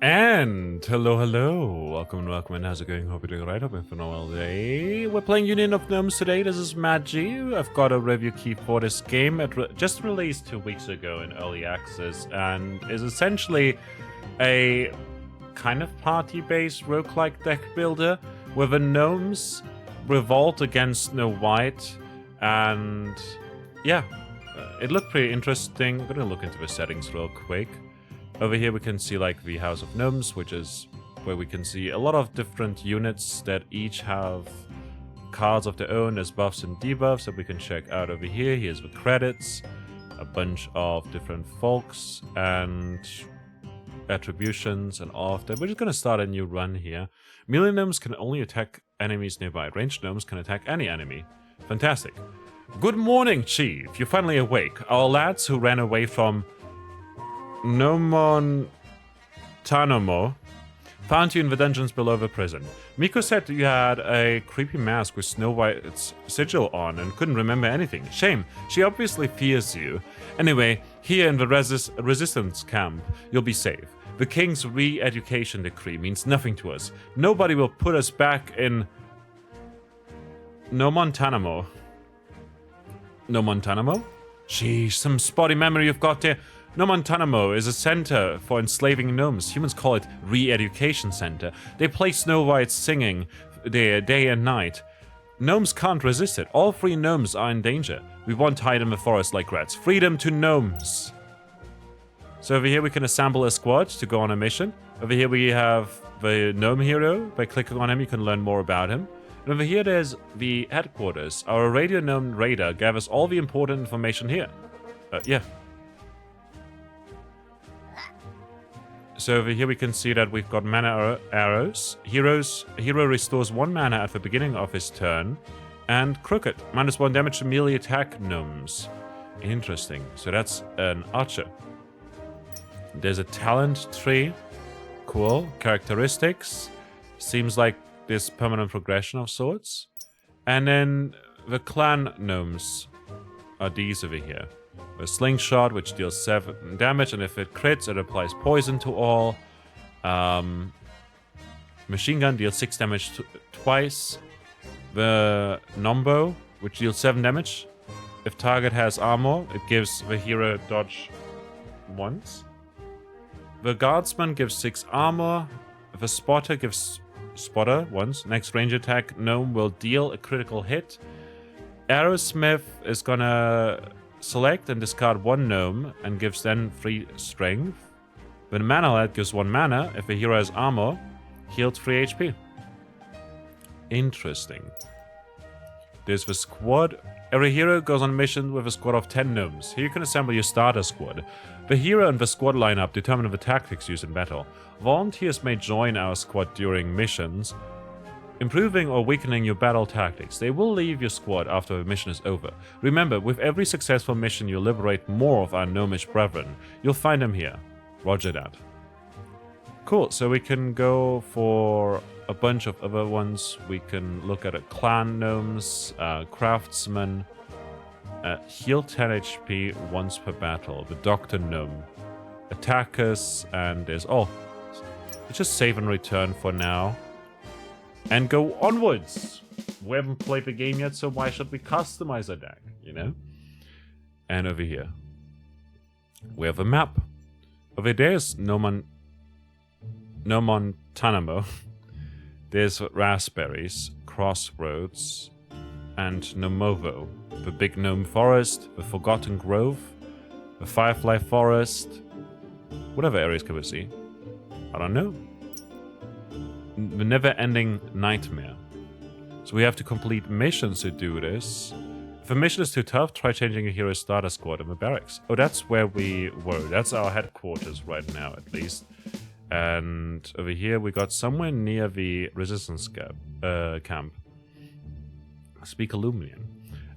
And hello, welcome, and how's it going? Hope you're doing right. Hope you're having a well day. We're playing Union of Gnomes today. This is Magi. I've got a review key for this game. It just released 2 weeks ago in early access and is essentially a kind of party-based roguelike deck builder where the gnomes revolt against Snow White, and yeah, it looked pretty interesting. I'm gonna look into the settings real quick. Over here we can see like the House of Gnomes, which is where we can see a lot of different units that each have cards of their own as buffs and debuffs that we can check out over here. Here's the credits, a bunch of different folks and attributions and all of that. We're just going to start a new run here. Melee gnomes can only attack enemies nearby. Ranged gnomes can attack any enemy. Fantastic. Good morning, Chief. You're finally awake. Our lads who ran away from Gnomontanamo found you in the dungeons below the prison. Miko said you had a creepy mask with Snow White's sigil on and couldn't remember anything. Shame, she obviously fears you. Anyway, here in the resistance camp, you'll be safe. The king's re-education decree means nothing to us. Nobody will put us back in Gnomontanamo. Gnomontanamo? Sheesh, some spotty memory you've got there. Gnomontanamo is a center for enslaving gnomes. Humans call it re-education center. They play Snow White singing there day and night. Gnomes can't resist it. All 3 gnomes are in danger. We won't hide in the forest like rats. Freedom to gnomes. So over here we can assemble a squad to go on a mission. Over here we have the gnome hero. By clicking on him you can learn more about him. And over here there's the headquarters. Our radio gnome radar gathers all the important information here. Yeah. So over here we can see that we've got mana arrows. Hero restores 1 mana at the beginning of his turn. And Crooked, -1 damage to melee attack gnomes. Interesting. So that's an archer. There's a talent tree. Cool. Characteristics. Seems like this permanent progression of sorts. And then the clan gnomes are these over here. A slingshot, which deals 7 damage, and if it crits, it applies poison to all. Machine gun deals 6 damage twice. The Nombo, which deals 7 damage. If target has armor, it gives the hero dodge once. The guardsman gives 6 armor. The spotter gives spotter once. Next range attack, gnome will deal a critical hit. Arrowsmith is gonna select and discard 1 gnome and gives then 3 strength. When mana lad gives 1 mana, if a hero has armor, healed 3 HP. Interesting. There's the squad. Every hero goes on a mission with a squad of 10 gnomes. Here you can assemble your starter squad. The hero and the squad lineup determine the tactics used in battle. Volunteers may join our squad during missions, improving or weakening your battle tactics. They will leave your squad after the mission is over. Remember, with every successful mission you liberate more of our gnomish brethren. You'll find them here. Roger that. Cool, so we can go for a bunch of other ones. We can look at clan gnomes, craftsmen, heal 10 HP once per battle. The doctor gnome. Attackers, and there's... oh, let's just save and return for now. And go onwards. We haven't played the game yet, so why should we customize a deck, you know? And over here, we have a map. Over there's Gnomontanamo. There's Raspberries, Crossroads, and Nomovo. The Big Gnome Forest, the Forgotten Grove, the Firefly Forest. What other areas can we see? I don't know. The never-ending nightmare. So we have to complete missions to do this. If a mission is too tough, try changing a hero's starter squad in the barracks. Oh, that's where we were. That's our headquarters right now, at least. And over here, we got somewhere near the resistance camp. Speak Illumian.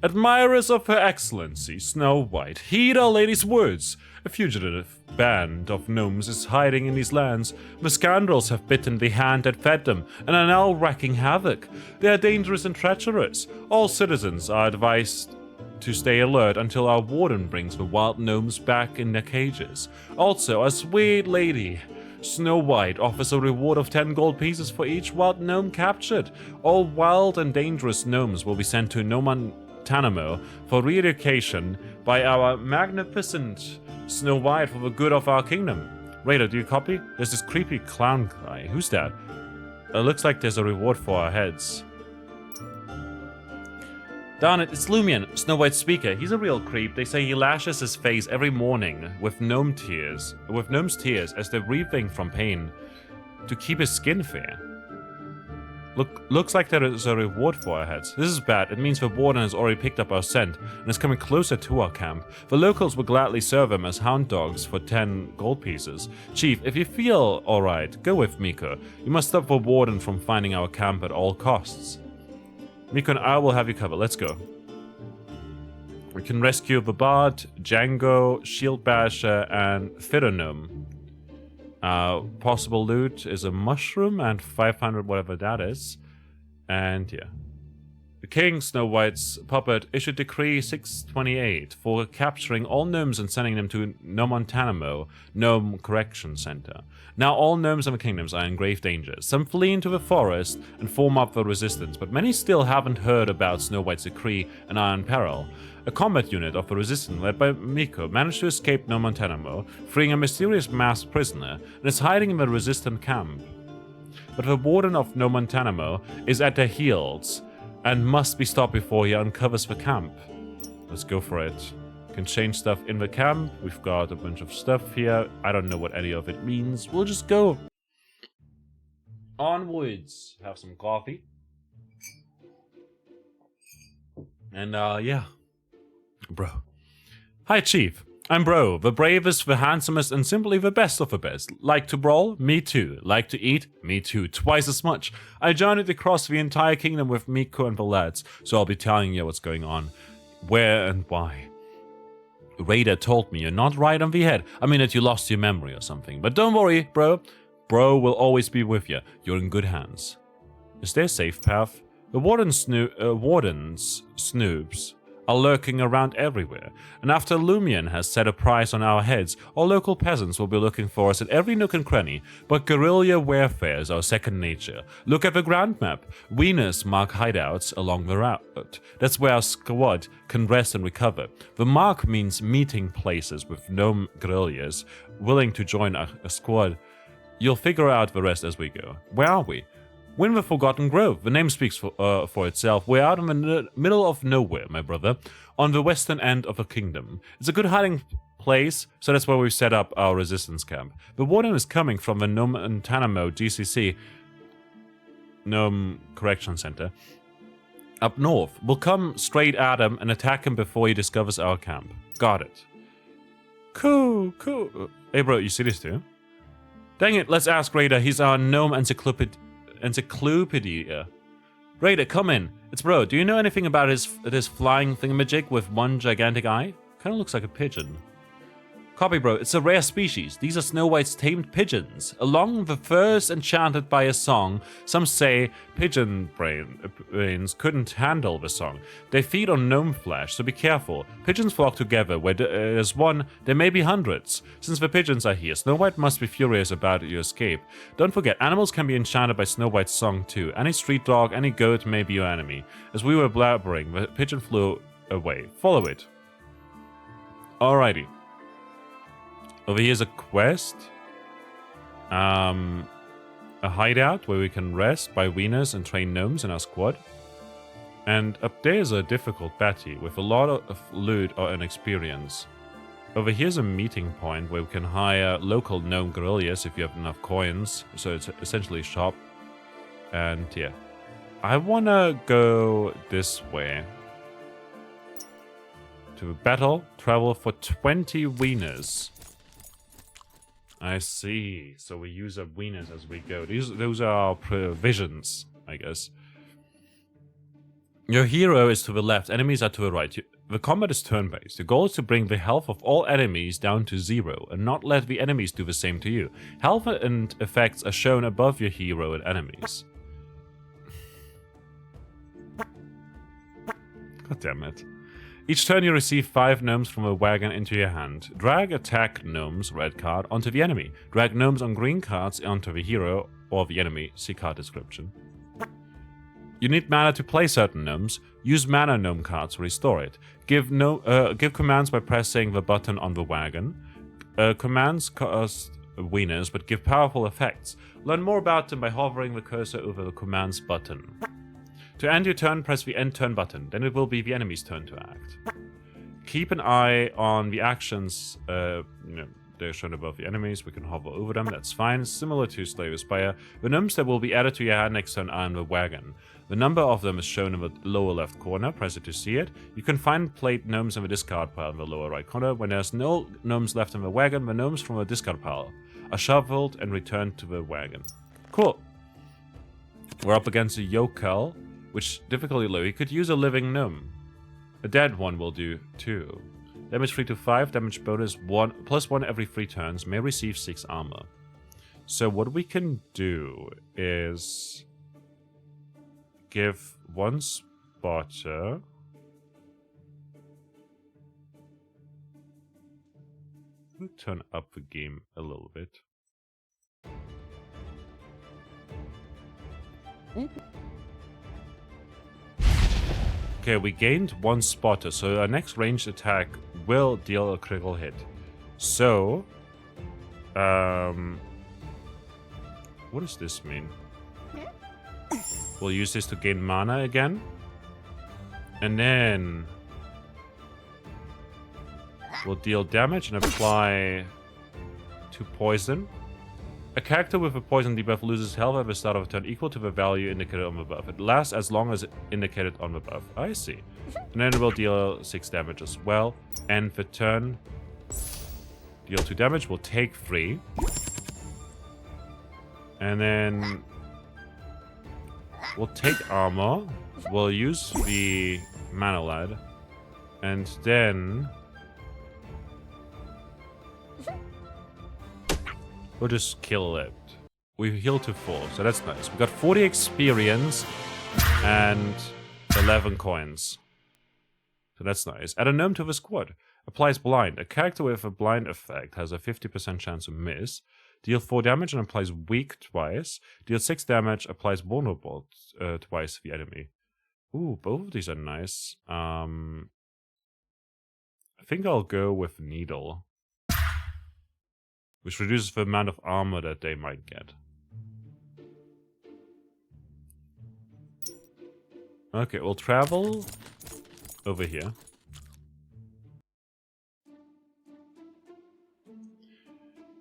Admirers of Her Excellency, Snow White, heed our lady's words. A fugitive band of gnomes is hiding in these lands. The scoundrels have bitten the hand that fed them and are now wreaking havoc. They are dangerous and treacherous. All citizens are advised to stay alert until our warden brings the wild gnomes back in their cages. Also, a sweet lady Snow White offers a reward of 10 gold pieces for each wild gnome captured. All wild and dangerous gnomes will be sent to Guantanamo for re-education by our magnificent Snow White for the good of our kingdom. Raider, do you copy? There's this creepy clown guy. Who's that? It looks like there's a reward for our heads. Darn it, it's Lumion, Snow White's speaker. He's a real creep. They say he lashes his face every morning with gnome's tears as they're breathing from pain to keep his skin fair. Looks like there is a reward for our heads. This is bad. It means the warden has already picked up our scent and is coming closer to our camp. The locals will gladly serve him as hound dogs for 10 gold pieces. Chief, if you feel alright, go with Miko. You must stop the warden from finding our camp at all costs. Miko and I will have you covered. Let's go. We can rescue the Bard, Django, Shield Basher, and Pheronome. Possible loot is a mushroom and 500 whatever that is. And yeah. The king, Snow White's puppet, issued Decree 628 for capturing all gnomes and sending them to Guantanamo, Gnome Correction Center. Now all gnomes in the kingdoms are in grave danger. Some flee into the forest and form up the resistance, but many still haven't heard about Snow White's decree and are in peril. A combat unit of the resistance led by Miko managed to escape Guantanamo, freeing a mysterious masked prisoner, and is hiding in the resistant camp. But the warden of Guantanamo is at their heels, and must be stopped before he uncovers the camp. Let's go for it. Can change stuff in the camp. We've got a bunch of stuff here. I don't know what any of it means. We'll just go. Onwards. Have some coffee. And yeah. Bro. Hi, Chief. I'm Bro, the bravest, the handsomest, and simply the best of the best. Like to brawl? Me too. Like to eat? Me too. Twice as much. I journeyed across the entire kingdom with Miko and the lads, so I'll be telling you what's going on, where and why. Raider told me you're not right on the head. I mean that you lost your memory or something. But don't worry, Bro. Bro will always be with you. You're in good hands. Is there a safe path? The warden's snoobs are lurking around everywhere, and after Lumion has set a price on our heads, all local peasants will be looking for us at every nook and cranny, but guerrilla warfare is our second nature. Look at the ground map. Wieners mark hideouts along the route. That's where our squad can rest and recover. The mark means meeting places with gnome guerrillas willing to join a squad. You'll figure out the rest as we go. Where are we? We're in the Forgotten Grove. The name speaks for itself. We're out in the middle of nowhere, my brother, on the western end of the kingdom. It's a good hiding place, so that's where we set up our resistance camp. The warden is coming from the Guantanamo GCC, Gnome Correction Center, up north. We'll come straight at him and attack him before he discovers our camp. Got it. Cool. Hey, bro, you see this too? Dang it, let's ask Raider. He's our gnome encyclopedia. Raider, come in. It's Bro. Do you know anything about this flying thingamajig with one gigantic eye? Kinda looks like a pigeon. Copy, Bro. It's a rare species. These are Snow White's tamed pigeons. Along the furs enchanted by a song, some say pigeon brains couldn't handle the song. They feed on gnome flesh, so be careful. Pigeons flock together. Where there's one, there may be hundreds. Since the pigeons are here, Snow White must be furious about your escape. Don't forget, animals can be enchanted by Snow White's song too. Any street dog, any goat may be your enemy. As we were blabbering, the pigeon flew away. Follow it. Alrighty. Over here's a quest. A hideout where we can rest by wieners and train gnomes in our squad. And up there's a difficult batty with a lot of loot and experience. Over here's a meeting point where we can hire local gnome guerrillas if you have enough coins. So it's essentially a shop. And yeah. I wanna go this way. To battle, travel for 20 wieners. I see. So we use our wieners as we go. Those are our provisions, I guess. Your hero is to the left, enemies are to the right. The combat is turn-based. The goal is to bring the health of all enemies down to 0 and not let the enemies do the same to you. Health and effects are shown above your hero and enemies. God damn it. Each turn you receive 5 gnomes from a wagon into your hand. Drag attack gnomes, red card, onto the enemy. Drag gnomes on green cards onto the hero or the enemy, see card description. You need mana to play certain gnomes. Use mana gnome cards to restore it. Give commands by pressing the button on the wagon. Commands cost wieners, but give powerful effects. Learn more about them by hovering the cursor over the commands button. To end your turn, press the end turn button. Then it will be the enemy's turn to act. Keep an eye on the actions. They're shown above the enemies. We can hover over them. That's fine. Similar to Slay the Spire. The gnomes that will be added to your hand next turn are in the wagon. The number of them is shown in the lower left corner. Press it to see it. You can find played gnomes in the discard pile in the lower right corner. When there's no gnomes left in the wagon, the gnomes from the discard pile are shuffled and returned to the wagon. Cool. We're up against a yokel, which difficulty low. You could use a living gnome. A dead one will do too. Damage 3 to 5, damage bonus 1 plus 1 every 3 turns, may receive 6 armor. So what we can do is give 1 spotter we'll turn up the game a little bit. Okay, we gained 1 spotter, so our next ranged attack will deal a critical hit. So, what does this mean? We'll use this to gain mana again. And then we'll deal damage and apply 2 poison. A character with a poison debuff loses health at the start of a turn equal to the value indicated on the buff. It lasts as long as indicated on the buff. I see. And then it will deal 6 damage as well. End the turn. Deal 2 damage. We'll take 3. And then we'll take armor. We'll use the mana lad. And then we'll just kill it. We heal to 4, so that's nice. We got 40 experience and 11 coins. So that's nice. Add a gnome to the squad. Applies blind. A character with a blind effect has a 50% chance to miss. Deal 4 damage and applies weak twice. Deal 6 damage, applies vulnerable twice to the enemy. Ooh, both of these are nice. I think I'll go with needle, which reduces the amount of armor that they might get. Okay, we'll travel over here.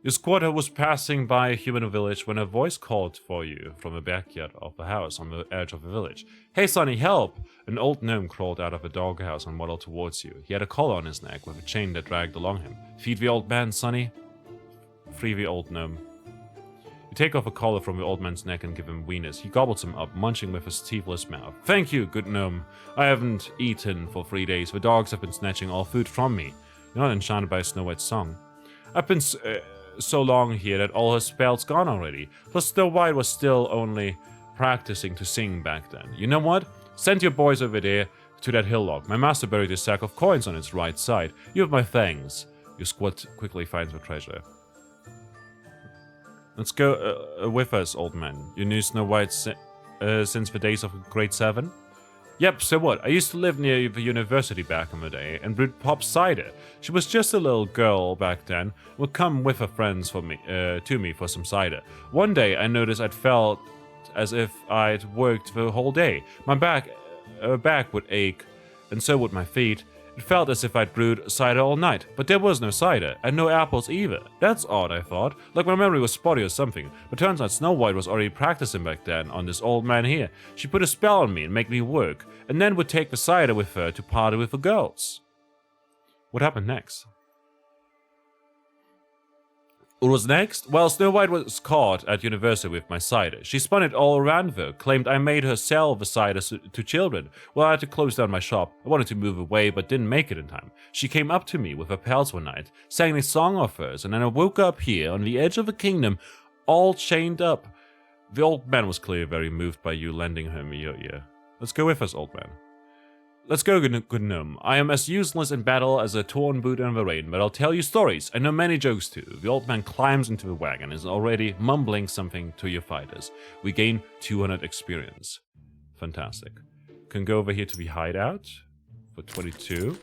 Your squatter was passing by a human village when a voice called for you from the backyard of the house on the edge of the village. Hey Sonny, help! An old gnome crawled out of a doghouse and waddled towards you. He had a collar on his neck with a chain that dragged along him. Feed the old man, Sonny. Free the old gnome. You take off a collar from the old man's neck and give him wieners. He gobbles them up, munching with his teethless mouth. Thank you, good gnome. I haven't eaten for 3 days. The dogs have been snatching all food from me. You're not enchanted by Snow White's song. I've been so long here that all her spells gone already. Plus Snow White was still only practicing to sing back then. You know what? Send your boys over there to that hillock. My master buried a sack of coins on its right side. You have my thanks. Your squad quickly finds the treasure. Let's go with us, old man. You knew Snow White since the days of grade 7? Yep, so what? I used to live near the university back in the day and brewed pop cider. She was just a little girl back then, would come with her friends to me for some cider. One day I noticed I'd felt as if I'd worked the whole day. My back would ache, and so would my feet. It felt as if I'd brewed cider all night, but there was no cider, and no apples either. That's odd, I thought, like my memory was spotty or something, but turns out Snow White was already practicing back then on this old man here. She put a spell on me and make me work, and then would take the cider with her to party with the girls. What happened next? What was next? Well, Snow White was caught at university with my cider. She spun it all around though, claimed I made her sell the cider to children. Well, I had to close down my shop. I wanted to move away, but didn't make it in time. She came up to me with her pals one night, sang a song of hers, and then I woke up here on the edge of a kingdom, all chained up. The old man was clearly very moved by you lending him your ear. Let's go with us, old man. Let's go, good gnome. I am as useless in battle as a torn boot in the rain, but I'll tell you stories. I know many jokes too. The old man climbs into the wagon and is already mumbling something to your fighters. We gain 200 experience. Fantastic. Can go over here to the hideout for 22.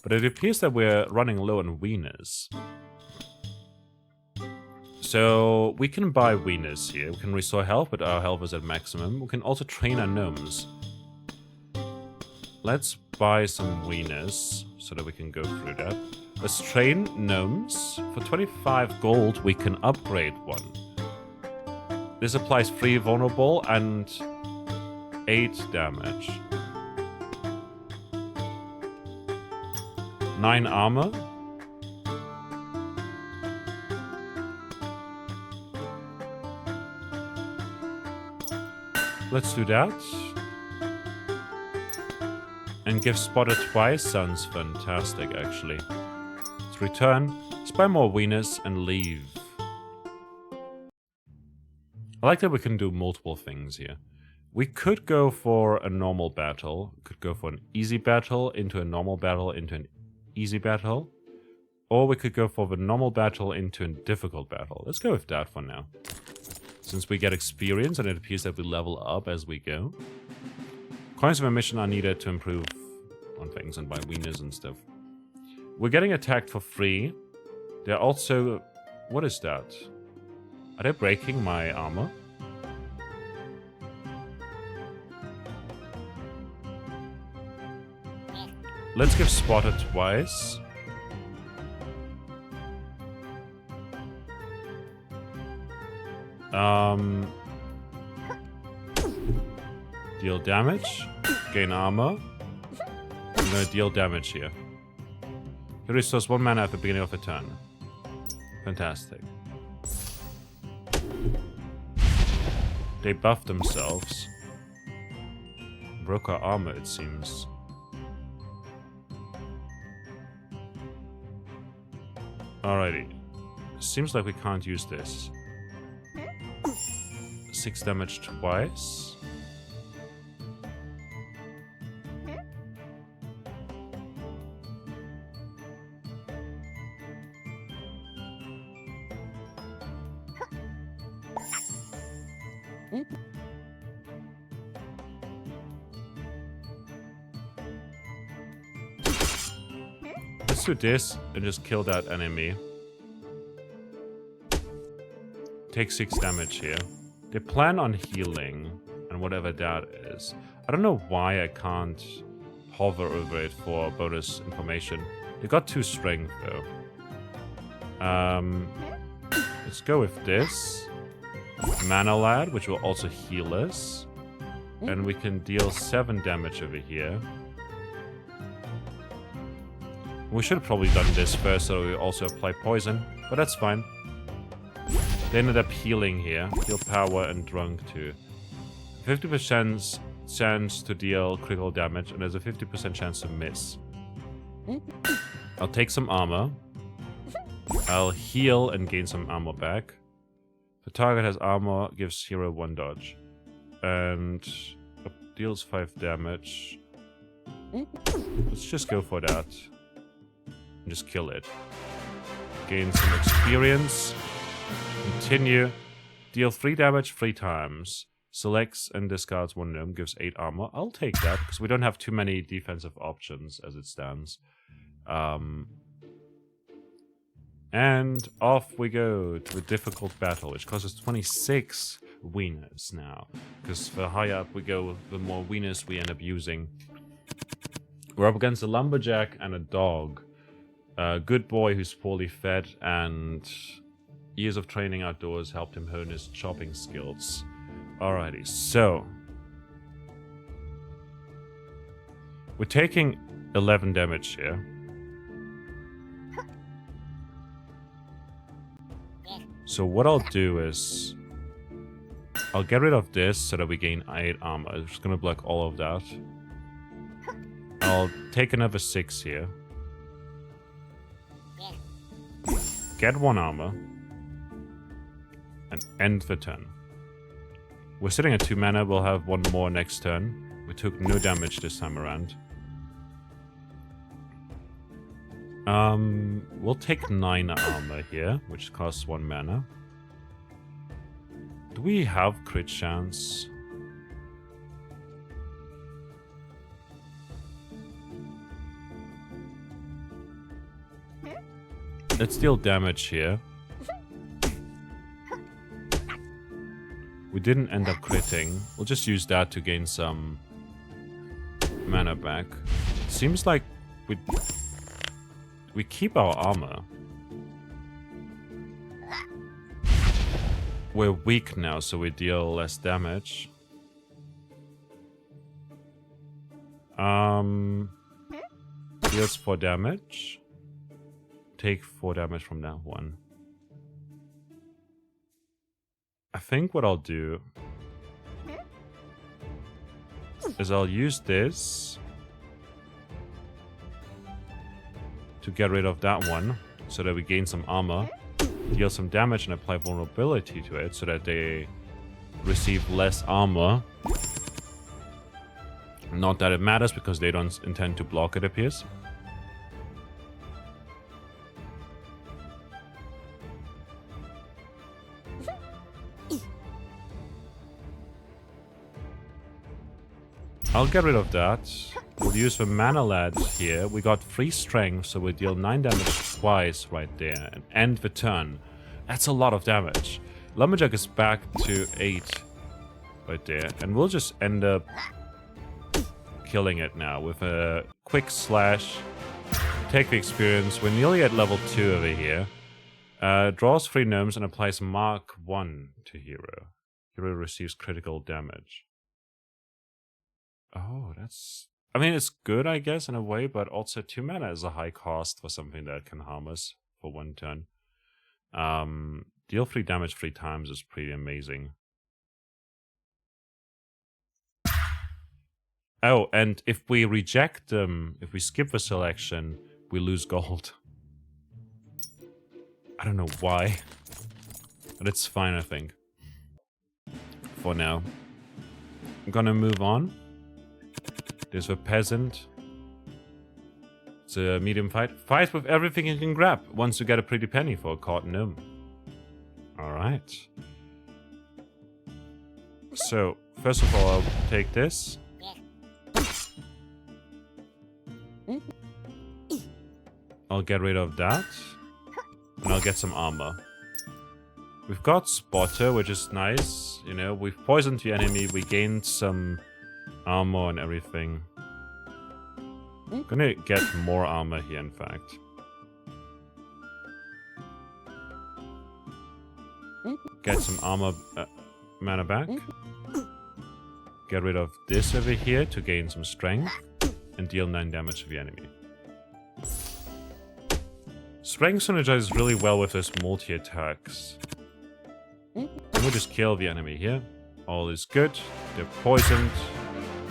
But it appears that we're running low on wieners. So we can buy wieners here. We can restore health, but our health is at maximum. We can also train our gnomes. Let's buy some wieners so that we can go through that. Let's train gnomes. For 25 gold, we can upgrade one. This applies 3 vulnerable and 8 damage. 9 armor. Let's do that. And give spotted twice sounds fantastic, actually. Let's return, spy more wieners, and leave. I like that we can do multiple things here. We could go for a normal battle. We could go for an easy battle, into a normal battle, into an easy battle. Or we could go for the normal battle into a difficult battle. Let's go with that for now. Since we get experience, and it appears that we level up as we go. Coins of emission are needed to improve on things and buy wieners and stuff. We're getting attacked for free. They're also... What is that? Are they breaking my armor? Let's give spotted twice. Deal damage. Gain armor. I'm gonna deal damage here. He restores 1 mana at the beginning of a turn. Fantastic. They buffed themselves. Broke our armor, it seems. Alrighty. Seems like we can't use this. 6 damage twice. Let's do this and just kill that enemy. Take 6 damage here. They plan on healing, and whatever that is. I don't know why I can't hover over it for bonus information. They got 2 strength though. Let's go with this. Mana Lad, which will also heal us. And we can deal 7 damage over here. We should have probably done this first so we also apply poison, but that's fine. They ended up healing here. Heal power and drunk too. 50% chance to deal critical damage, and there's a 50% chance to miss. I'll take some armor. I'll heal and gain some armor back. The target has armor, gives hero 1 dodge. And deals 5 damage. Let's just go for that. And just kill it. Gain some experience. Continue. Deal 3 damage 3 times. Selects and discards 1 gnome. Gives 8 armor. I'll take that, because we don't have too many defensive options as it stands. And off we go to a difficult battle, which costs us 26 wieners now. Because the higher up we go, the more wieners we end up using. We're up against a lumberjack and a dog. A good boy who's poorly fed, and years of training outdoors helped him hone his chopping skills. Alrighty, so we're taking 11 damage here. So what I'll do is I'll get rid of this so that we gain 8 armor. I'm just gonna block all of that. I'll take another 6 here. Get 1 armor. And end the turn. We're sitting at 2 mana, we'll have 1 more next turn. We took no damage this time around. We'll take 9 armor here, which costs 1 mana. Do we have crit chance? Let's deal damage here. We didn't end up critting. We'll just use that to gain some mana back. Seems like we keep our armor. We're weak now, so we deal less damage. Deals 4 damage. Take 4 damage from that one. I think what I'll do is I'll use this to get rid of that one, so that we gain some armor, deal some damage, and apply vulnerability to it, so that they receive less armor. Not that it matters, because they don't intend to block, it appears. I'll get rid of that. We'll use the mana lad here. We got 3 strength, so we deal 9 damage twice right there and end the turn. That's a lot of damage. Lumberjack is back to 8 right there, and we'll just end up killing it now with a quick slash. Take the experience. We're nearly at level 2 over here. Draws 3 gnomes and applies Mark 1 to hero. Hero receives critical damage. Oh, that's... I mean, it's good, I guess, in a way, but also 2 mana is a high cost for something that can harm us for 1 turn. Deal 3 damage 3 times is pretty amazing. Oh, and if we reject them, if we skip the selection, we lose gold. I don't know why, but it's fine, I think. For now. I'm gonna move on. There's a peasant. It's a medium fight. Fight with everything you can grab once you get a pretty penny for a caught gnome. Alright. So, first of all, I'll take this. I'll get rid of that. And I'll get some armor. We've got Spotter, which is nice. You know, we've poisoned the enemy. We gained some armor and everything. I'm gonna get more armor here, in fact. Get some armor mana back. Get rid of this over here to gain some strength. And deal 9 damage to the enemy. Strength synergizes really well with those multi-attacks. And we'll just kill the enemy here. All is good. They're poisoned.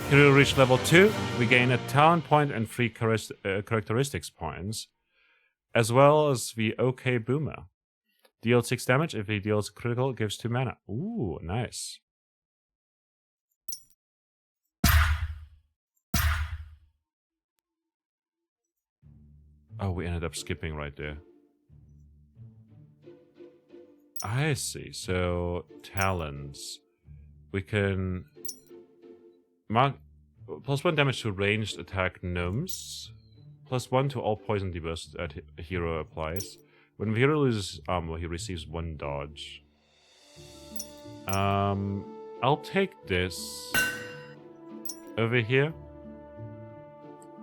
Hero reach level 2. We gain a talent point and 3 characteristics points. As well as the OK Boomer. Deal 6 damage. If he deals critical, it gives 2 mana. Ooh, nice. Oh, we ended up skipping right there. I see. So, talents. We can mark +1 damage to ranged attack gnomes. +1 to all poison debuffs that a hero applies. When the hero loses armor, he receives 1 dodge. I'll take this over here.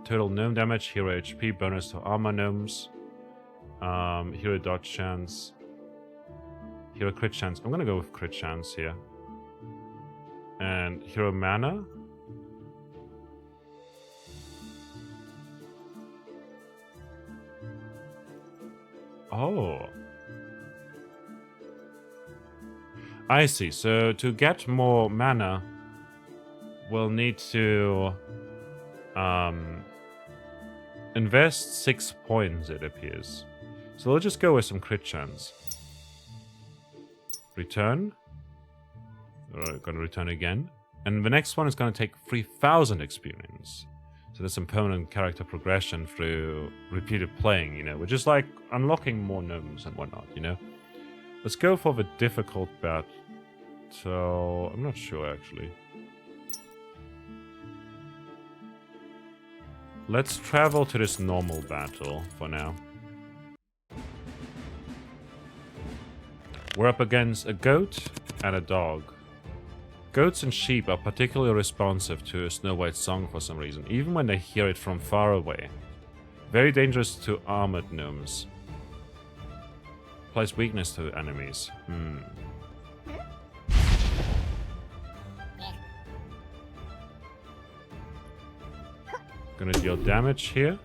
Total gnome damage, hero HP, bonus to armor gnomes. Hero dodge chance. Hero crit chance. I'm gonna go with crit chance here. And hero mana. Oh. I see. So to get more mana, we'll need to invest 6 points, it appears. So we'll just go with some crit chance. Return. We're gonna return again. And the next one is gonna take 3000 experience. So there's some permanent character progression through repeated playing, you know, which is like unlocking more gnomes and whatnot, you know. Let's go for the difficult battle. So I'm not sure actually. Let's travel to this normal battle for now. We're up against a goat and a dog. Goats and sheep are particularly responsive to a Snow White song for some reason, even when they hear it from far away. Very dangerous to armored gnomes. Applies weakness to enemies. Gonna deal damage here.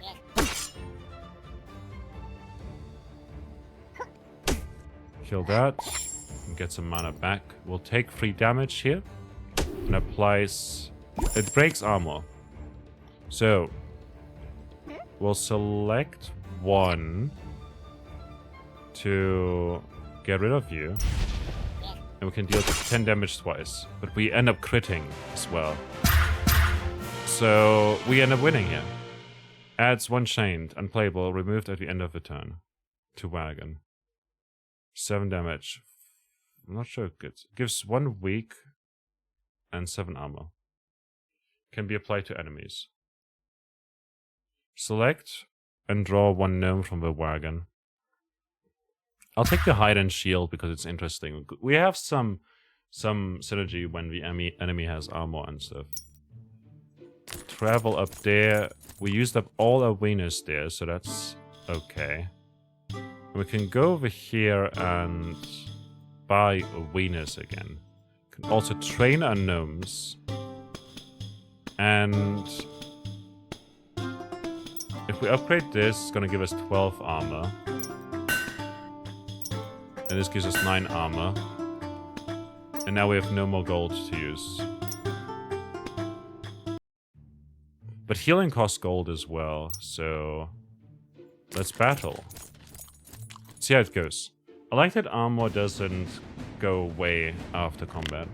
Kill that. And get some mana back. We'll take 3 damage here. And applies... It breaks armor. So... We'll select 1 to get rid of you. And we can deal 10 damage twice. But we end up critting as well. So we end up winning here. Adds 1 chained, unplayable, removed at the end of the turn. To wagon. 7 damage. I'm not sure it gets. Gives 1 weak and 7 armor. Can be applied to enemies. Select and draw 1 gnome from the wagon. I'll take the hide and shield because it's interesting. We have some synergy when the enemy has armor and stuff. Travel up there. We used up all our wieners there, so that's okay. We can go over here and buy wieners again. Can also train our gnomes. And if we upgrade this, it's gonna give us 12 armor. And this gives us 9 armor. And now we have no more gold to use. But healing costs gold as well, so let's battle. See how it goes. I like that armor doesn't go away after combat.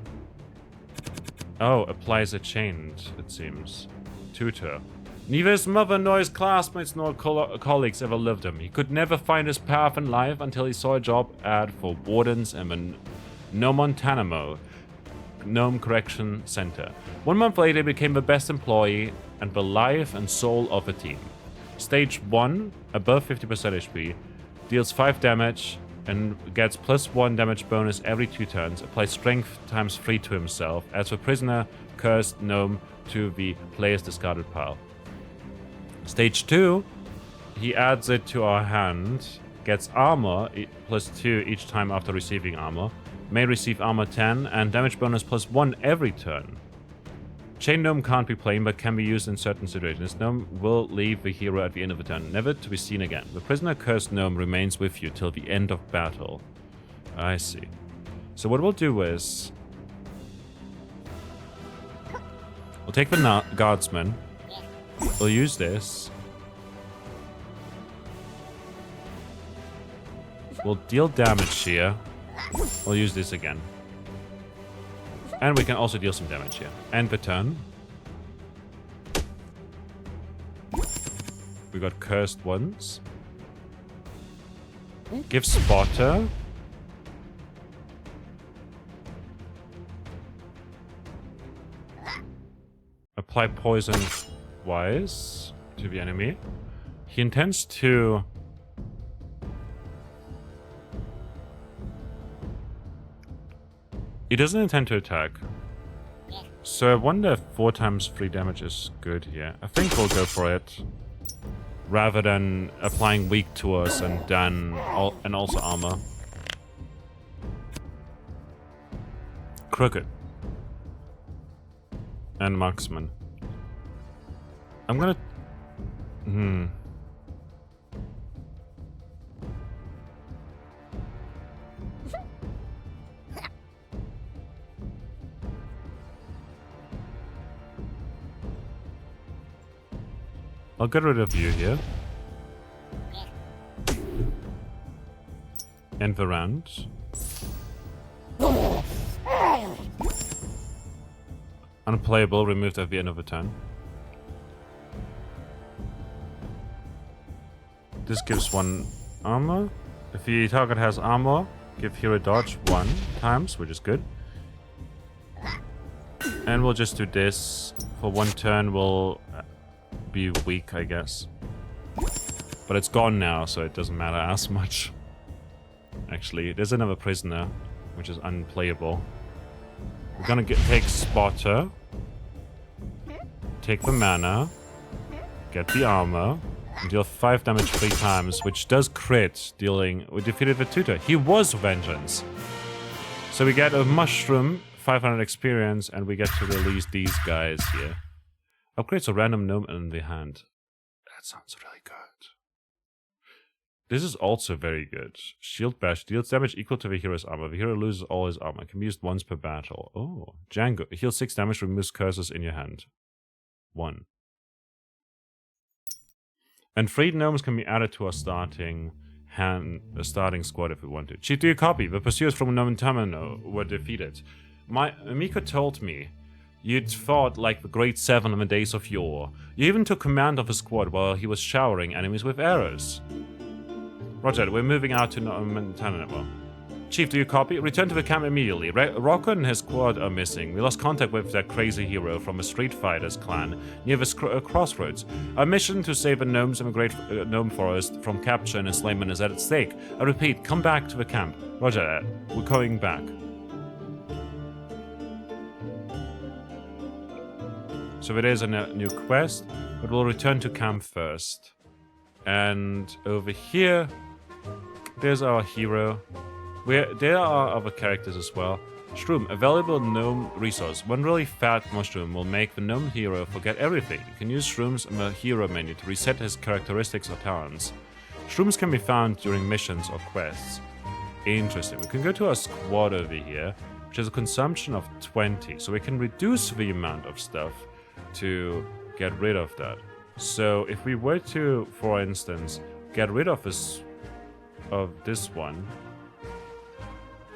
Oh, applies a chained, it seems. Tutor. Neither his mother nor his classmates nor colleagues ever loved him. He could never find his path in life until he saw a job ad for wardens in the Nomontanamo Gnome Correction Center. 1 month later, he became the best employee and the life and soul of the team. Stage 1, above 50% HP, deals 5 damage and gets +1 damage bonus every 2 turns, applies strength ×3 to himself, adds the prisoner cursed gnome to the player's discarded pile. Stage 2, he adds it to our hand, gets armor +2 each time after receiving armor, may receive armor 10, and damage bonus +1 every turn. Chain Gnome can't be played, but can be used in certain situations. Gnome will leave the hero at the end of the turn, never to be seen again. The prisoner cursed gnome remains with you till the end of battle. I see. So what we'll do is... We'll take the guardsman. We'll use this. We'll deal damage here. We'll use this again. And we can also deal some damage here. End the turn. We got cursed ones. Give spotter. Apply poison twice to the enemy. He intends to... He doesn't intend to attack. So I wonder if 4 × 3 damage is good here. I think we'll go for it. Rather than applying weak to us and then and also armor. Crooked. And marksman. I'm gonna... I'll get rid of you here. End the round. Unplayable, removed at the end of the turn. This gives 1 armor. If the target has armor, give hero dodge 1 times, which is good. And we'll just do this. For 1 turn, we'll be weak, I guess. But it's gone now, so it doesn't matter as much. Actually, there's another prisoner, which is unplayable. We're gonna take Spotter. Take the mana. Get the armor. And deal 5 damage 3 times, which does crit, dealing... We defeated the tutor. He was Vengeance. So we get a mushroom, 500 experience, and we get to release these guys here. Upgrades a random gnome in the hand. That sounds really good. This is also very good. Shield Bash deals damage equal to the hero's armor. The hero loses all his armor. Can be used once per battle. Oh. Django. Heals 6 damage, removes curses in your hand. 1. And 3 gnomes can be added to our starting squad if we want to. Chief, do you copy? The pursuers from Gnome Termino were defeated. Miko told me you'd fought like the Great Seven in the days of yore. You even took command of a squad while he was showering enemies with arrows. Roger, we're moving out to Gnome Termino. Chief, do you copy? Return to the camp immediately. Rocco and his squad are missing. We lost contact with that crazy hero from a Street Fighters clan near the crossroads. Our mission to save the gnomes in the Great Gnome Forest from capture and enslavement is at stake. I repeat, come back to the camp. Roger, we're going back. So it is a new quest, but we'll return to camp first. And over here, there's our hero. There are other characters as well. Shroom, a valuable gnome resource. One really fat mushroom will make the gnome hero forget everything. You can use shrooms in the hero menu to reset his characteristics or talents. Shrooms can be found during missions or quests. Interesting. We can go to our squad over here, which has a consumption of 20. So we can reduce the amount of stuff to get rid of that. So if we were to, for instance, get rid of this one,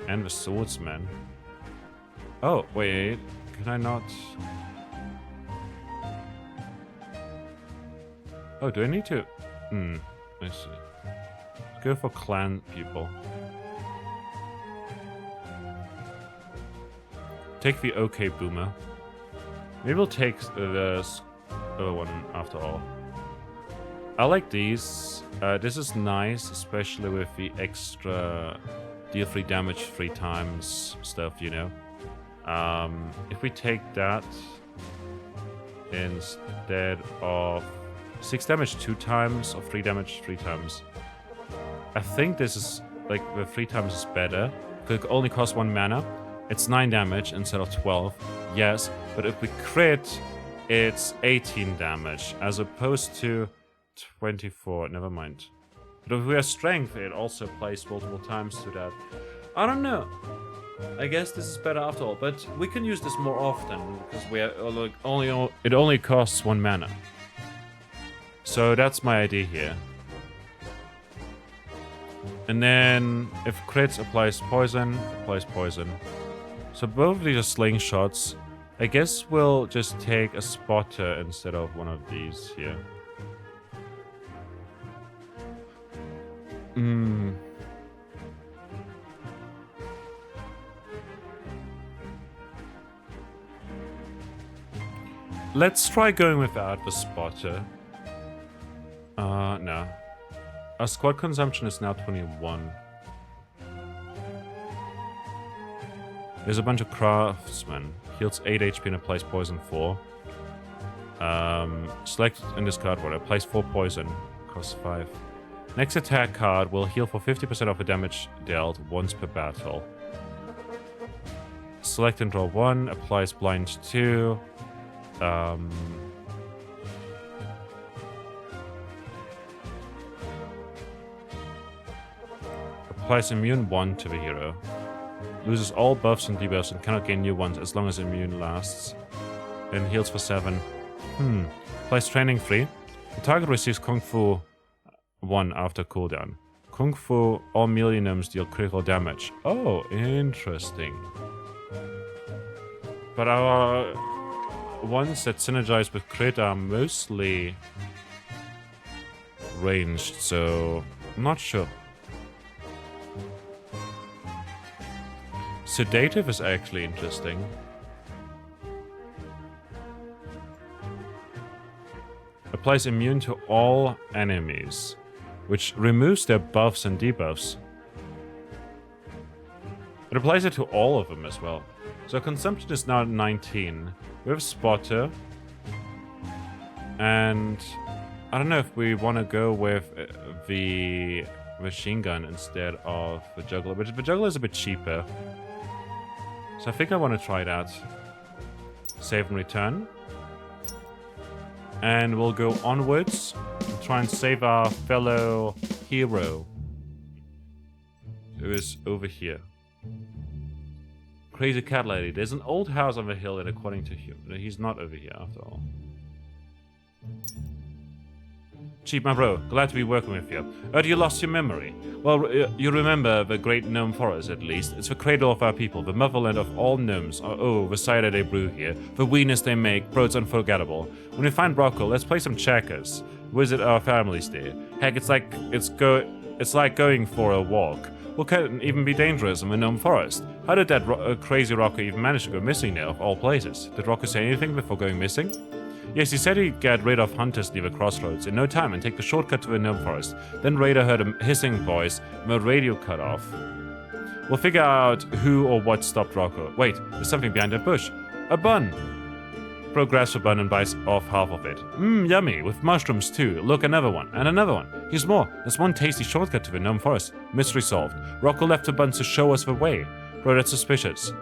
and the swordsman. Oh, wait. Can I not? Oh, do I need to? Let's see. Let's go for clan people. Take the OK Boomer. Maybe we'll take the other one after all. I like these. This is nice, especially with the extra... deal 3 damage 3 times stuff, you know. If we take that instead of 6 damage 2 times or 3 damage 3 times, I think this is like the 3 times is better. It only costs 1 mana. It's 9 damage instead of 12. Yes, but if we crit, it's 18 damage as opposed to 24. Never mind. But if we have strength, it also applies multiple times to that. I don't know. I guess this is better after all, but we can use this more often because we are it only costs 1 mana. So that's my idea here. And then if crits applies poison. So both of these are slingshots. I guess we'll just take a spotter instead of one of these here. Let's try going without the spotter. No. Our squad consumption is now 21. There's a bunch of craftsmen. Heals 8 HP and applies poison 4. Select and discard what? Applies 4 poison. Costs 5. Next attack card will heal for 50% of the damage dealt once per battle. Select and draw 1, applies blind 2. Applies immune 1 to the hero. Loses all buffs and debuffs and cannot gain new ones as long as immune lasts. And heals for 7. Applies training 3. The target receives Kung Fu 1 after cooldown. Kung Fu, all melee gnomes deal critical damage. Oh, interesting. But our ones that synergize with crit are mostly ranged, so I'm not sure. Sedative is actually interesting. Applies immune to all enemies, which removes their buffs and debuffs. It applies it to all of them as well. So consumption is now at 19. We have Spotter. And I don't know if we want to go with the machine gun instead of the juggler, but the juggler is a bit cheaper. So I think I want to try that. Save and return. And we'll go onwards and try and save our fellow hero, who is over here. Crazy cat lady. There's an old house on the hill, and according to him, he's not over here after all. Chief, my bro, glad to be working with you. Heard you lost your memory. Well, you remember the great gnome forest, at least. It's the cradle of our people, the motherland of all gnomes. Oh, the cider they brew here, the wieners they make, bro, it's unforgettable. When we find Rocco, let's play some checkers. Visit our families there. Heck, it's like going for a walk. What can even be dangerous in the gnome forest? How did that crazy Rocco even manage to go missing there, of all places? Did Rocco say anything before going missing? Yes, he said he'd get rid of hunters near the crossroads in no time and take the shortcut to the gnome forest. Then Raider heard a hissing voice and the radio cut off. We'll figure out who or what stopped Rocco. Wait, there's something behind that bush. A bun! Bro grabs a bun and bites off half of it. Yummy, with mushrooms too. Look, another one, and another one. Here's more. There's one tasty shortcut to the gnome forest. Mystery solved. Rocco left the bun to show us the way. Bro, that's suspicious.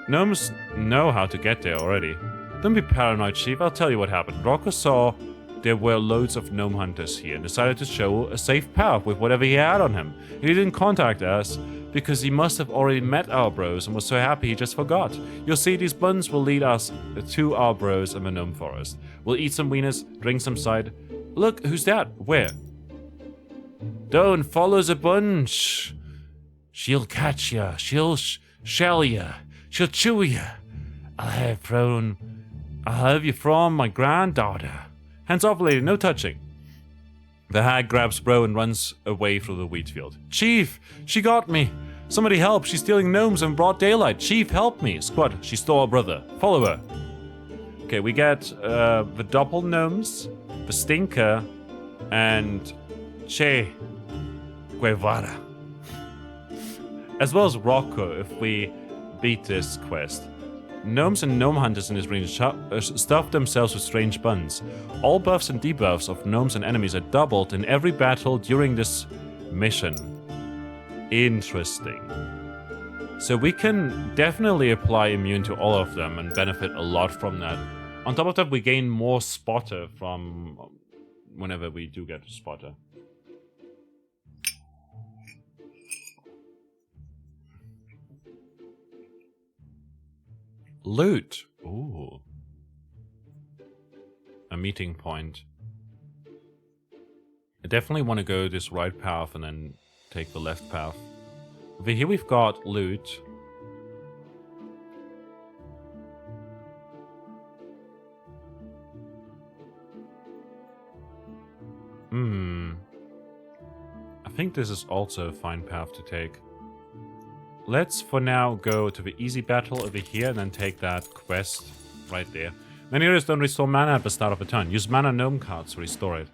Gnomes know how to get there already. Don't be paranoid, Chief. I'll tell you what happened. Rocco saw there were loads of gnome hunters here and decided to show a safe path with whatever he had on him. He didn't contact us because he must have already met our bros and was so happy he just forgot. You'll see, these buns will lead us to our bros in the gnome forest. We'll eat some wieners, drink some cider. Look, who's that? Where? Don't follow the bunch. She'll catch ya. She'll shell ya. She'll chew ya. I'll have you from my granddaughter. Hands off, lady, no touching. The hag grabs bro and runs away through the wheat field. Chief, she got me. Somebody help, she's stealing gnomes in broad daylight. Chief, help me. Squad, she stole our brother. Follow her. Okay, we get the doppel gnomes, the stinker, and Che Guevara. As well as Rocco if we beat this quest. Gnomes and gnome hunters in this region stuff themselves with strange buns. All buffs and debuffs of gnomes and enemies are doubled in every battle during this mission. Interesting. So we can definitely apply immune to all of them and benefit a lot from that. On top of that, we gain more spotter from whenever we do get a spotter. Loot. Ooh. A meeting point. I definitely want to go this right path and then take the left path. Over here we've got loot. I think this is also a fine path to take. Let's for now go to the easy battle over here and then take that quest right there. Many heroes don't restore mana at the start of a turn. Use mana gnome cards to restore it.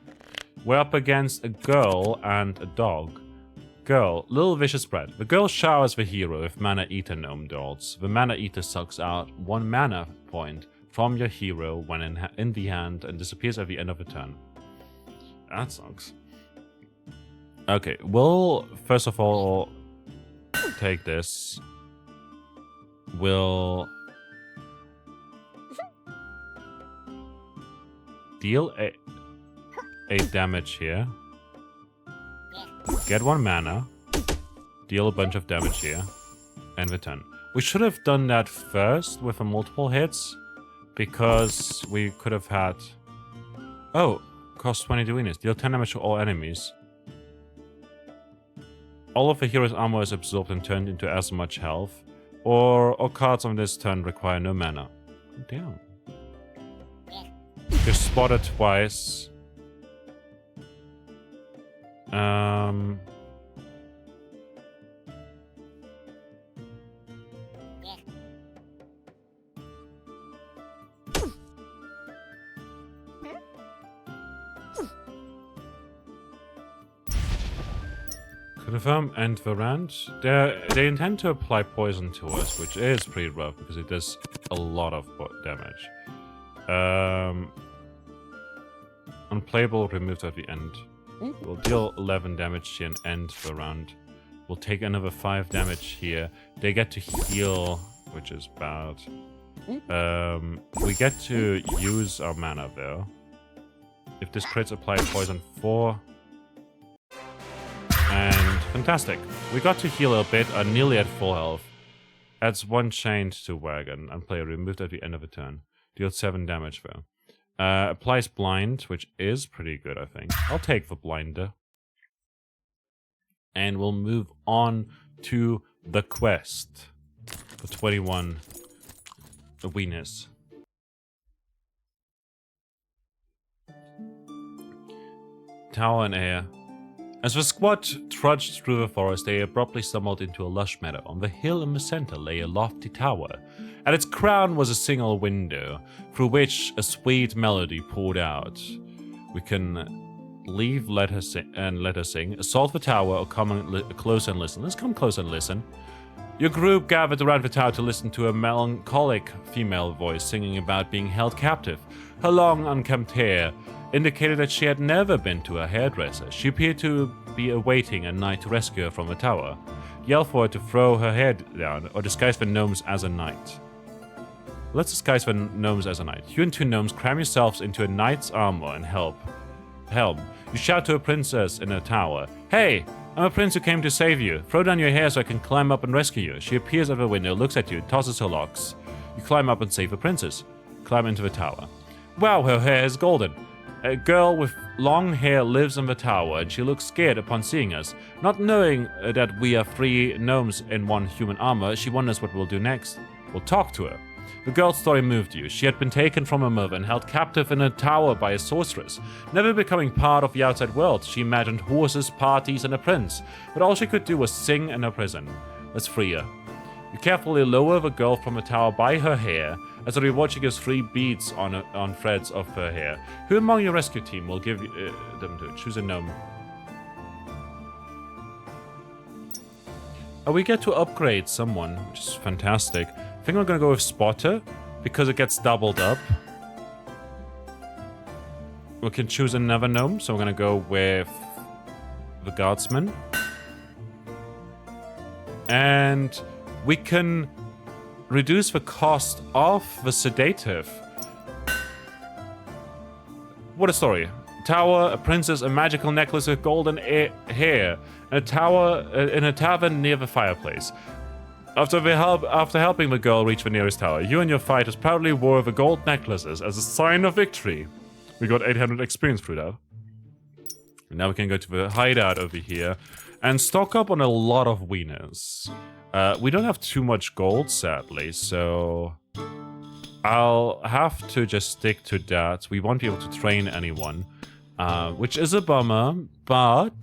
We're up against a girl and a dog. Girl, little vicious brat. The girl showers the hero with mana eater gnome dolls. The mana eater sucks out 1 mana point from your hero when in the hand and disappears at the end of a turn. That sucks. Okay, we'll first of all take this. We'll deal 8 damage here. Get 1 mana. Deal a bunch of damage here. And return. We should have done that first with a multiple hits. Because we could have had... Oh! Cost 20 wieners. Deal 10 damage to all enemies. All of the hero's armor is absorbed and turned into as much health. Or cards on this turn require no mana. Damn. You're spotted twice. Confirm and Varant. They intend to apply poison to us, which is pretty rough because it does a lot of damage. Unplayable removed at the end. We'll deal 11 damage to an end for a round. We'll take another 5 damage here. They get to heal, which is bad. We get to use our mana though. If this crits, apply poison 4. And fantastic. We got to heal a bit, are nearly at full health. Adds 1 chained to wagon. Unplayable removed at the end of a turn. Deals 7 damage though. Applies blind, which is pretty good, I think. I'll take the blinder. And we'll move on to the quest. For 21 wieners. Tower and air. As the squad trudged through the forest, they abruptly stumbled into a lush meadow. On the hill in the center lay a lofty tower. At its crown was a single window, through which a sweet melody poured out. We can leave, let her sing, assault the tower, or come close and listen. Let's come close and listen. Your group gathered around the tower to listen to a melancholic female voice singing about being held captive. Her long, unkempt hair indicated that she had never been to a hairdresser. She appeared to be awaiting a knight to rescue her from the tower. Yell for her to throw her head down, or disguise the gnomes as a knight. Let's disguise the gnomes as a knight. You and 2 gnomes cram yourselves into a knight's armor and helm. You shout to a princess in a tower. Hey, I'm a prince who came to save you. Throw down your hair so I can climb up and rescue you. She appears at the window, looks at you, tosses her locks. You climb up and save the princess. Climb into the tower. Wow, her hair is golden. A girl with long hair lives in the tower, and she looks scared upon seeing us. Not knowing that we are 3 gnomes in 1 human armor, she wonders what we'll do next. We'll talk to her. The girl's story moved you. She had been taken from her mother and held captive in a tower by a sorceress. Never becoming part of the outside world, she imagined horses, parties, and a prince. But all she could do was sing in her prison. Let's free her. You carefully lower the girl from the tower by her hair. As a reward, she gives 3 beads on threads of her hair. Who among your rescue team will give them to it? Choose a gnome. Oh, we get to upgrade someone, which is fantastic. I think we're gonna go with Spotter, because it gets doubled up. We can choose another gnome, so we're gonna go with the Guardsman. And we can reduce the cost of the sedative. What a story. Tower, a princess, a magical necklace with golden hair, and a tower in a tavern near the fireplace. After helping the girl reach the nearest tower, you and your fighters proudly wore the gold necklaces as a sign of victory. We got 800 experience through that. And now we can go to the hideout over here and stock up on a lot of wieners. We don't have too much gold, sadly, so I'll have to just stick to that. We won't be able to train anyone, which is a bummer, but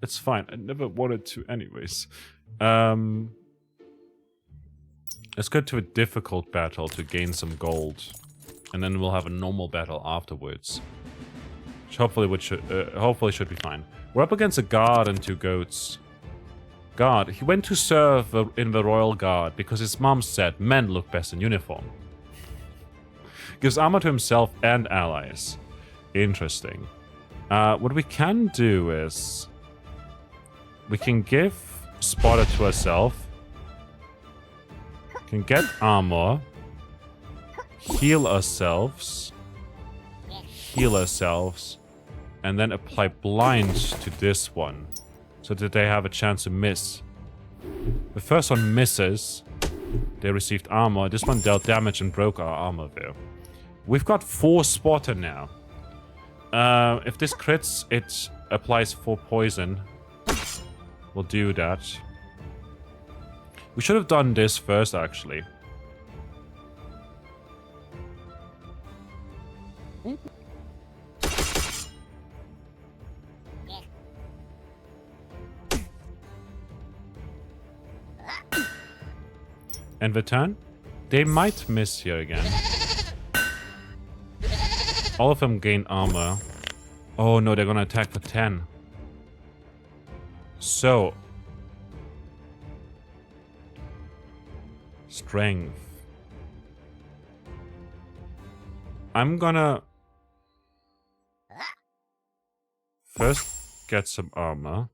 it's fine. I never wanted to anyways. Let's go to a difficult battle to gain some gold, and then we'll have a normal battle afterwards, which hopefully should be fine. We're up against a guard and 2 goats. Guard. He went to serve in the Royal Guard because his mom said men look best in uniform. Gives armor to himself and allies. Interesting. What we can do is we can give Spotter to ourselves. Can get armor. Heal ourselves. And then apply blind to this one, so that they have a chance to miss. The first one misses. They received armor. This one dealt damage and broke our armor there. We've got 4 Spotter now. If this crits, it applies 4 poison. We'll do that. We should have done this first, actually. End the turn. They might miss here again. All of them gain armor. Oh no, they're gonna attack for 10. So. Strength. I'm gonna first get some armor.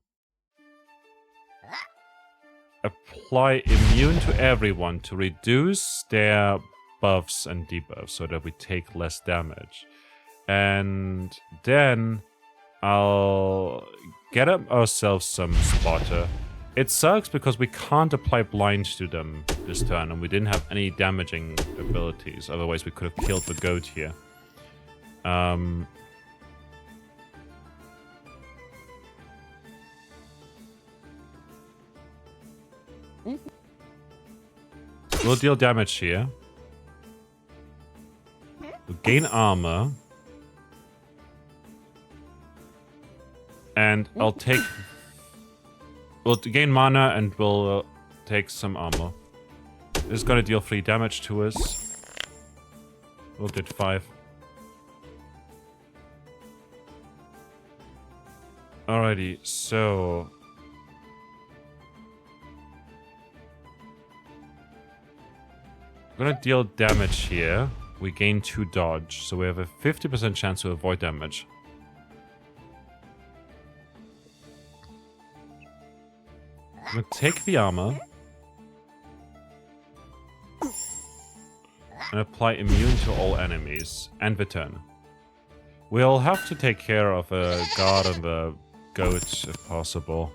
Apply immune to everyone to reduce their buffs and debuffs so that we take less damage. And then I'll get ourselves some spotter. It sucks because we can't apply blind to them this turn, and we didn't have any damaging abilities. Otherwise, we could have killed the goat here. We'll deal damage here. We'll gain armor. And I'll take... We'll gain mana and we'll take some armor. This is gonna deal 3 damage to us. We'll get 5. Alrighty, so... I'm gonna deal damage here. We gain 2 dodge, so we have a 50% chance to avoid damage. I'm gonna take the armor. And apply immune to all enemies. End the turn. We'll have to take care of a guard and the goat if possible.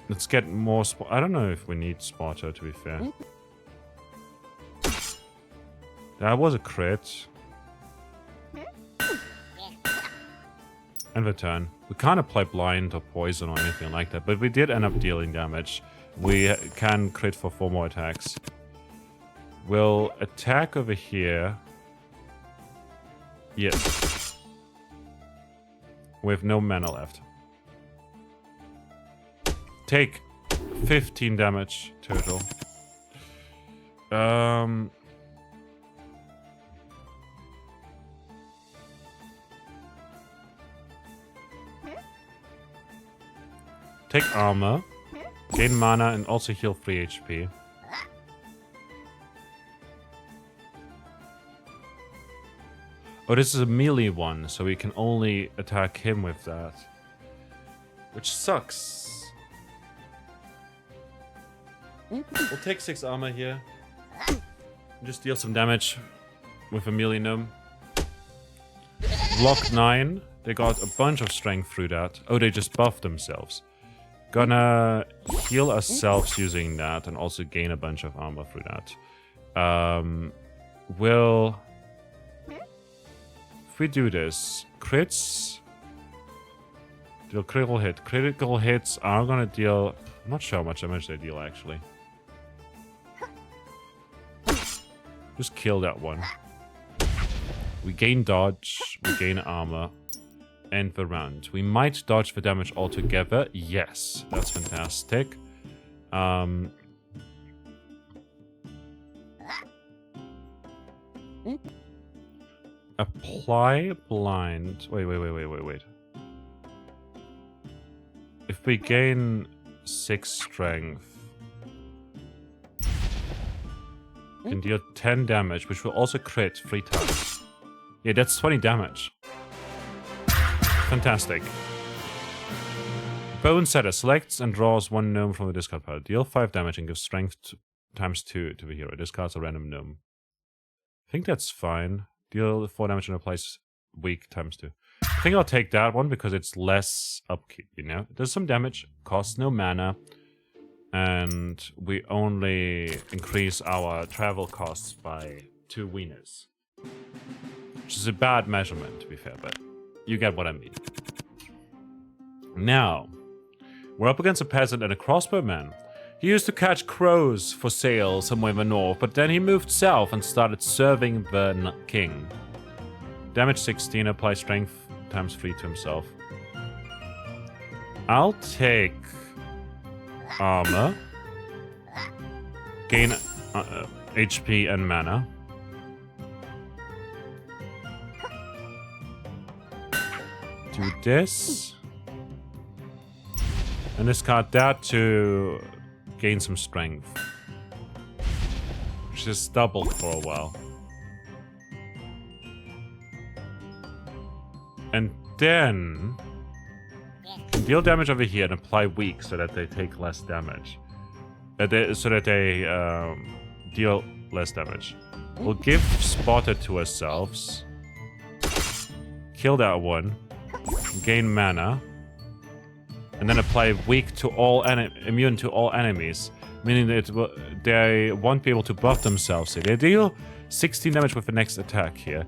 Let's get more I don't know if we need spotter, to be fair. That was a crit. End the turn. We can't apply blind or poison or anything like that, but we did end up dealing damage. We can crit for 4 more attacks. We'll attack over here. Yes. We have no mana left. Take 15 damage total. Take armor. Gain mana and also heal 3 HP. Oh, this is a melee one, so we can only attack him with that. Which sucks. We'll take 6 armor here. Just deal some damage with a melee gnome. Block 9. They got a bunch of strength through that. Oh, they just buffed themselves. Gonna heal ourselves using that and also gain a bunch of armor through that. We'll... If we do this, crits deal critical hit. Critical hits are gonna deal... I'm not sure how much damage they deal, actually. Just kill that one. We gain dodge, we gain armor. End the round. We might dodge the damage altogether. Yes, that's fantastic. Apply blind. Wait. If we gain 6 strength, we can deal 10 damage, which will also crit 3 times. Yeah, that's 20 damage. Fantastic. Bone Setter selects and draws 1 gnome from the discard pile. Deal 5 damage and gives strength times 2 to the hero. Discards a random gnome. I think that's fine. Deal 4 damage and applies weak times 2. I think I'll take that one because it's less upkeep, you know? It does some damage, costs no mana, and we only increase our travel costs by 2 wieners. Which is a bad measurement, to be fair, but you get what I mean. Now, we're up against a peasant and a crossbowman. He used to catch crows for sale somewhere in the north, but then he moved south and started serving the king. Damage 16, apply strength times 3 to himself. I'll take armor. Gain HP and mana. Do this. And discard that to gain some strength. Which is doubled for a while. And then can deal damage over here and apply weak so that they take less damage. So that they deal less damage. We'll give Spotter to ourselves. Kill that one. Gain mana. And then apply weak to all immune to all enemies. Meaning that they won't be able to buff themselves here. They deal 16 damage with the next attack here.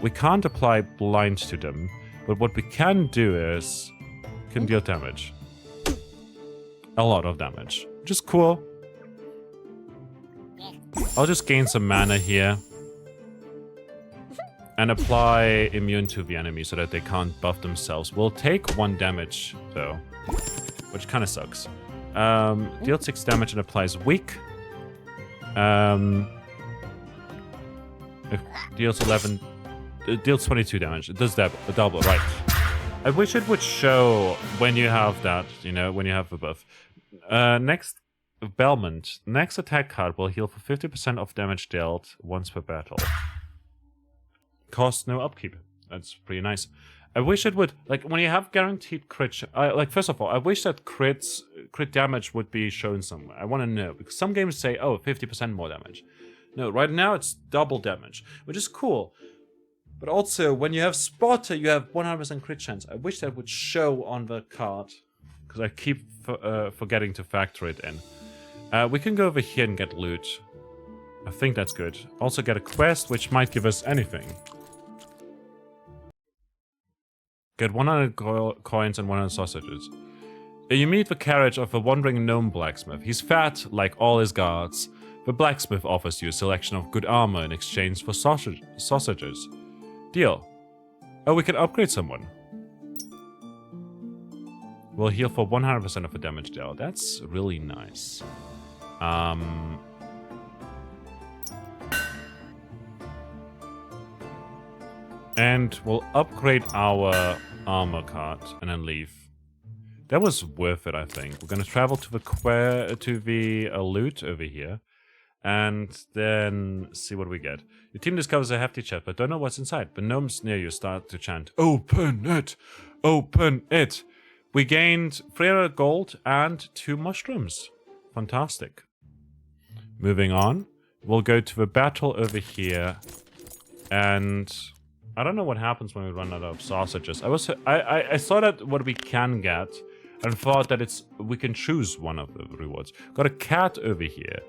We can't apply blind to them. But what we can do is can deal damage. A lot of damage. Which is cool. I'll just gain some mana here. And apply immune to the enemy so that they can't buff themselves. We'll take 1 damage, though. Which kind of sucks. Deals 6 damage and applies weak. It deals 11... It deals 22 damage. It does that a double, right. I wish it would show when you have that, you know, when you have the buff. Next, Belmont. Next attack card will heal for 50% of damage dealt once per battle. Costs no upkeep. That's pretty nice. I wish it would, like, when you have guaranteed crit, like, first of all, I wish that crit damage would be shown somewhere. I want to know, because some games say, oh, 50% more damage. No, right now it's double damage, which is cool. But also, when you have Spotter, you have 100% crit chance. I wish that would show on the card, because I keep forgetting to factor it in. We can go over here and get loot. I think that's good. Also get a quest, which might give us anything. Get 100 coins and 100 sausages. You meet the carriage of a wandering gnome blacksmith. He's fat, like all his guards. The blacksmith offers you a selection of good armor in exchange for sausages. Deal. Oh, we can upgrade someone. We'll heal for 100% of the damage dealt. That's really nice. And we'll upgrade our armor card and then leave. That was worth it, I think. We're gonna travel to the loot over here, and then see what we get. Your team discovers a hefty chest, but don't know what's inside. The gnomes near you start to chant, "Open it! Open it!" We gained 300 gold and 2 mushrooms. Fantastic. Moving on, we'll go to the battle over here, and I don't know what happens when we run out of sausages. I saw that what we can get, and thought that we can choose one of the rewards. Got a cat over here.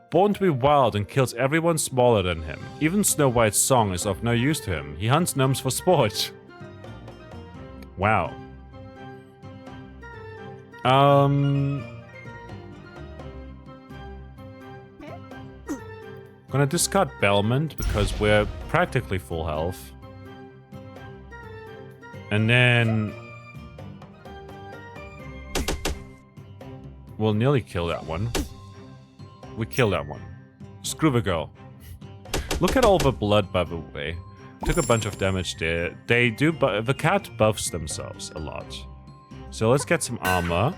Born to be wild and kills everyone smaller than him. Even Snow White's song is of no use to him. He hunts gnomes for sport. Wow. Gonna discard Belmont because we're practically full health. And then we'll nearly kill that one. We kill that one. Screw the girl. Look at all the blood, by the way. Took a bunch of damage there. They do, but the cat buffs themselves a lot. So let's get some armor.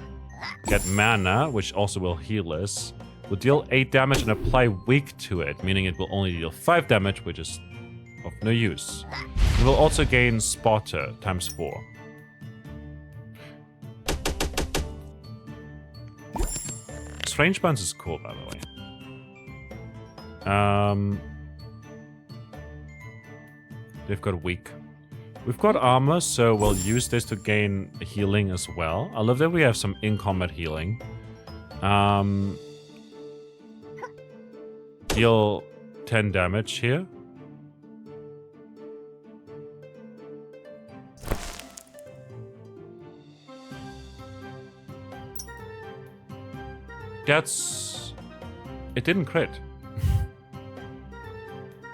Get mana, which also will heal us. We'll deal 8 damage and apply weak to it, meaning it will only deal 5 damage, which is of no use. We will also gain Spotter times 4. Strange Buns is cool, by the way. They've got weak. We've got armor, so we'll use this to gain healing as well. I love that we have some in-combat healing. Deal 10 damage here. It didn't crit.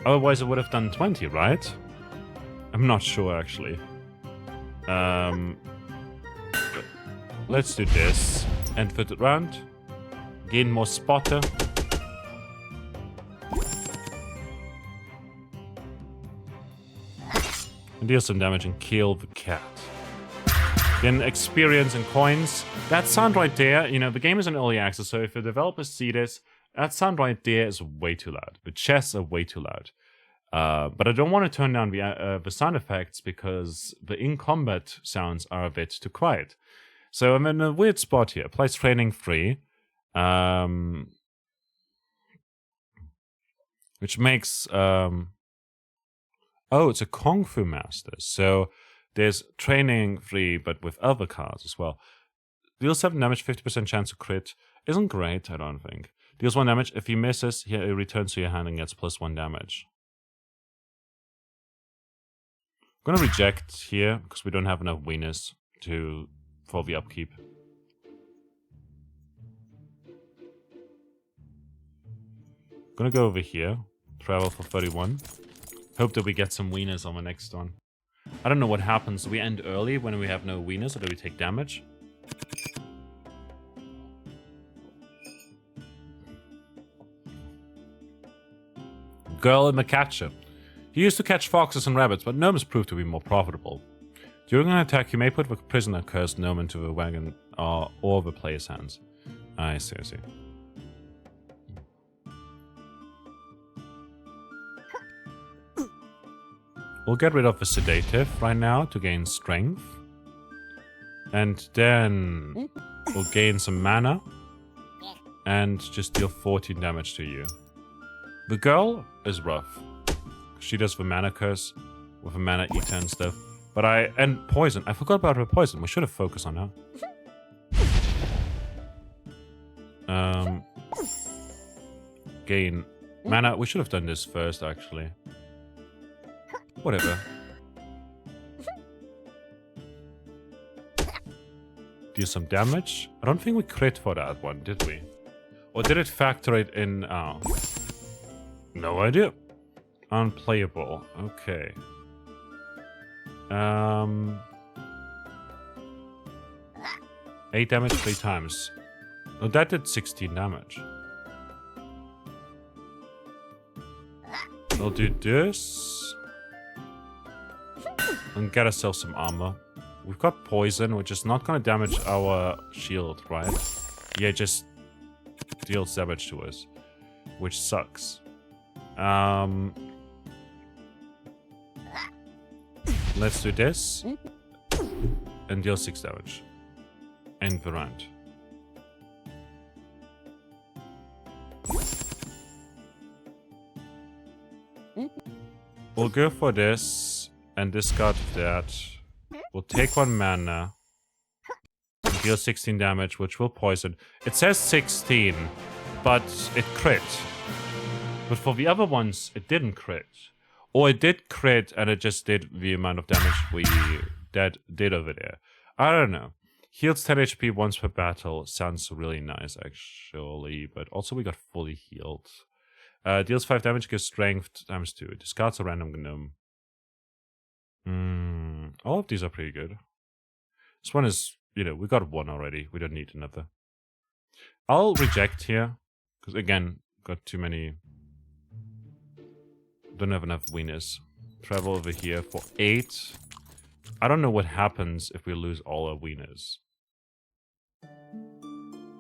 Otherwise it would have done 20, right? I'm not sure, actually. Let's do this. End for the round. Gain more spotter. And deal some damage and kill the cat. Gain experience and coins. That sound right there, you know, the game is in early access, so if the developers see this, that sound right there is way too loud. The chests are way too loud. But I don't want to turn down the sound effects because the in-combat sounds are a bit too quiet. So I'm in a weird spot here. Place training free. Which makes... oh, it's a Kung Fu Master. So there's training free, but with other cards as well. Deals 7 damage, 50% chance to crit. Isn't great, I don't think. Deals 1 damage. If he misses, he returns to your hand and gets +1 damage. I'm gonna reject here, because we don't have enough wieners for the upkeep. Gonna go over here. Travel for 31. Hope that we get some wieners on the next one. I don't know what happens. Do we end early when we have no wieners, or do we take damage? Girl in the catcher. He used to catch foxes and rabbits, but gnomes proved to be more profitable. During an attack, you may put the prisoner cursed gnome into the wagon or the player's hands. I see, I see. We'll get rid of the sedative right now to gain strength. And then we'll gain some mana. And just deal 14 damage to you. The girl is rough. She does the mana curse with a mana eater and stuff. But and poison. I forgot about her poison. We should have focused on her. Gain mana. We should have done this first, actually. Whatever. Deal some damage. I don't think we crit for that one, did we? Or did it factor it in? Oh. No idea. Unplayable. Okay. 8 damage 3 times. Oh, that did 16 damage. We'll do this. And get ourselves some armor. We've got poison, which is not going to damage our shield, right? Yeah, just deals damage to us. Which sucks. Let's do this. And deal 6 damage. End the round. We'll go for this. And discard that. We'll take 1 mana. And deal 16 damage, which will poison. It says 16, but it crit. But for the other ones, it didn't crit. Or it did crit, and it just did the amount of damage we did over there. I don't know. Heals 10 HP once per battle. Sounds really nice, actually. But also we got fully healed. Deals 5 damage, gives strength times 2. Discards a random gnome. All of these are pretty good. This one is, you know, we got 1 already. We don't need another. I'll reject here. Because again, got too many... Don't have enough wieners. Travel over here for 8. I don't know what happens if we lose all our wieners.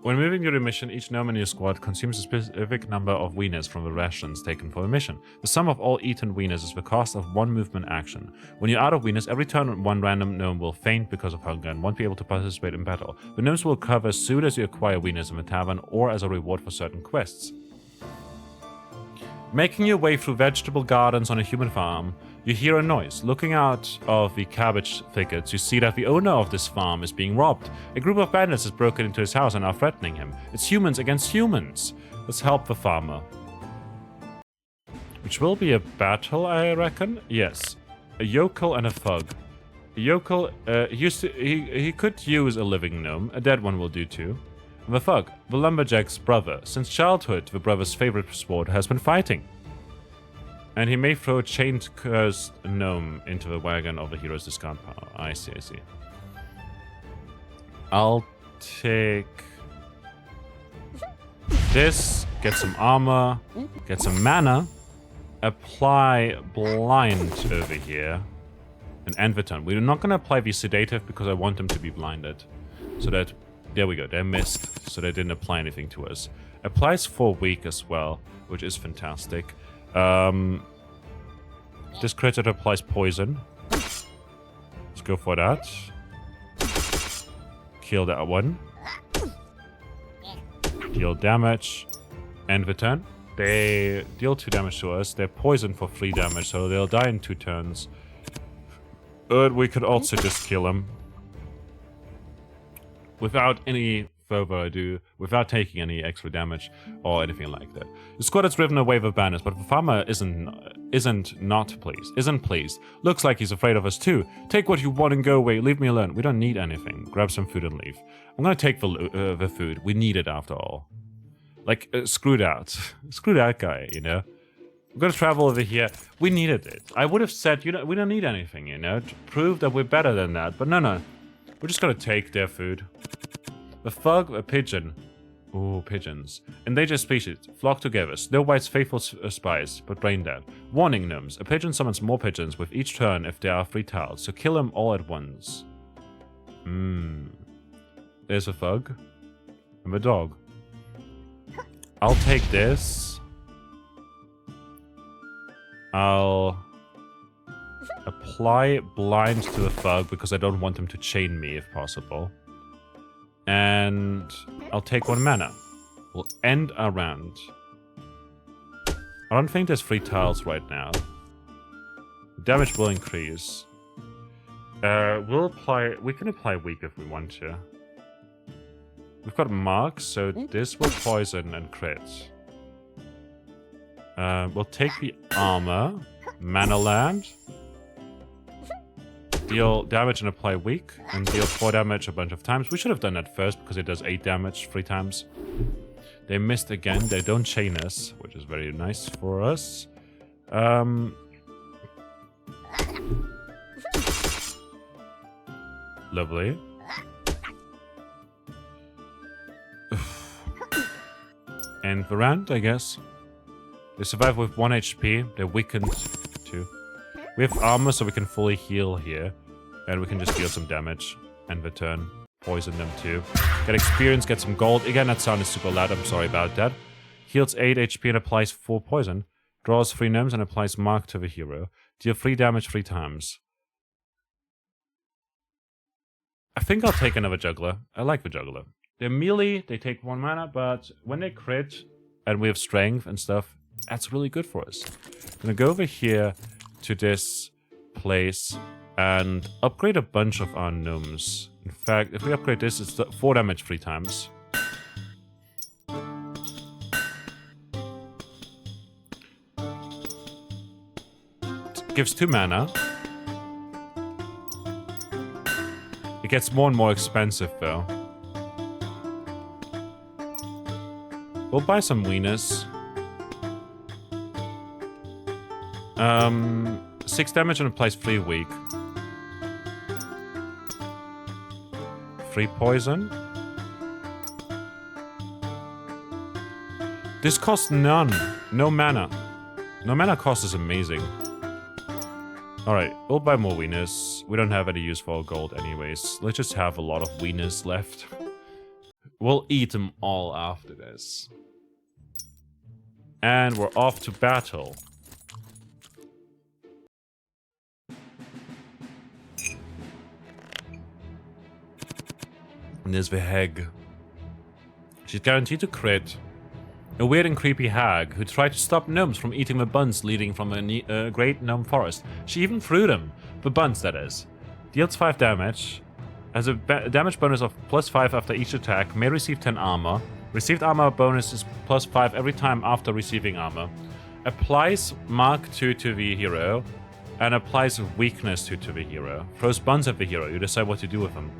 When moving during a mission, each gnome in your squad consumes a specific number of wieners from the rations taken for the mission. The sum of all eaten wieners is the cost of 1 movement action. When you're out of wieners, every turn 1 random gnome will faint because of hunger and won't be able to participate in battle. The gnomes will recover as soon as you acquire wieners in the tavern or as a reward for certain quests. Making your way through vegetable gardens on a human farm, you hear a noise. Looking out of the cabbage thickets, you see that the owner of this farm is being robbed. A group of bandits has broken into his house and are threatening him. It's humans against humans. Let's help the farmer. Which will be a battle, I reckon. Yes. A yokel and a thug. A yokel, he could use a living gnome. A dead one will do too. And the thug, the lumberjack's brother. Since childhood, the brother's favorite sport has been fighting. And he may throw a chained cursed gnome into the wagon of the hero's discount power. I see, I see. I'll take this, get some armor, get some mana, apply blind over here, and end the turn. We're not going to apply the sedative because I want them to be blinded. So that, there we go, they missed, so they didn't apply anything to us. Applies for weak as well, which is fantastic. This creature applies poison. Let's go for that. Kill that one. Deal damage. End the turn. They deal 2 damage to us. They're poisoned for 3 damage, so they'll die in 2 turns. But we could also just kill them. Without any further ado, without taking any extra damage or anything like that. The squad has driven away the banners, but the farmer isn't pleased. Looks like he's afraid of us too. Take what you want and go away. Leave me alone. We don't need anything. Grab some food and leave. I'm gonna take the food. We need it after all. Like, screw that. Screw that guy, you know? We're gonna travel over here. We needed it. I would have said, you know, we don't need anything, you know, to prove that we're better than that. But no. We're just gonna take their food. A thug, a pigeon. Ooh, pigeons. Endangered species. Flock together. Snow White's faithful spies, but brain dead. Warning, gnomes. A pigeon summons more pigeons with each turn if there are 3 tiles, so kill them all at once. There's a thug. And a dog. I'll take this. I'll apply blind to the thug because I don't want him to chain me if possible. And I'll take 1 mana. We'll end our round. I don't think there's 3 tiles right now. Damage will increase. We can apply weak if we want to. We've got marks, so this will poison and crit. We'll take the armor, mana land, deal damage and apply weak, and deal 4 damage a bunch of times. We should have done that first because it does 8 damage 3 times. They missed again. They don't chain us, which is very nice for us. Lovely. And the round, I guess. They survive with 1 HP. They're weakened too. We have armor, so we can fully heal here. And we can just deal some damage. End the turn. Poison them too. Get experience, get some gold. Again, that sound is super loud. I'm sorry about that. Heals 8 HP and applies 4 poison. Draws 3 gnomes and applies mark to the hero. Deal 3 damage 3 times. I think I'll take another juggler. I like the juggler. They're melee, they take 1 mana, but when they crit, and we have strength and stuff, that's really good for us. I'm gonna go over here to this place and upgrade a bunch of our gnomes. In fact, if we upgrade this, it's 4 damage 3 times. It gives 2 mana. It gets more and more expensive though. We'll buy some wieners. 6 damage and applies 3 weak. 3 poison. This costs none. No mana. No mana cost is amazing. Alright, we'll buy more wieners. We don't have any use for gold anyways. Let's just have a lot of wieners left. We'll eat them all after this. And we're off to battle. And there's the hag. She's guaranteed to crit. A weird and creepy hag who tried to stop gnomes from eating the buns leading from a great gnome forest. She even threw them. The buns, that is. Deals 5 damage. Has a damage bonus of +5 after each attack. May receive 10 armor. Received armor bonus is +5 every time after receiving armor. Applies Mark 2 to the hero. And applies weakness to the hero. Throws buns at the hero. You decide what to do with them.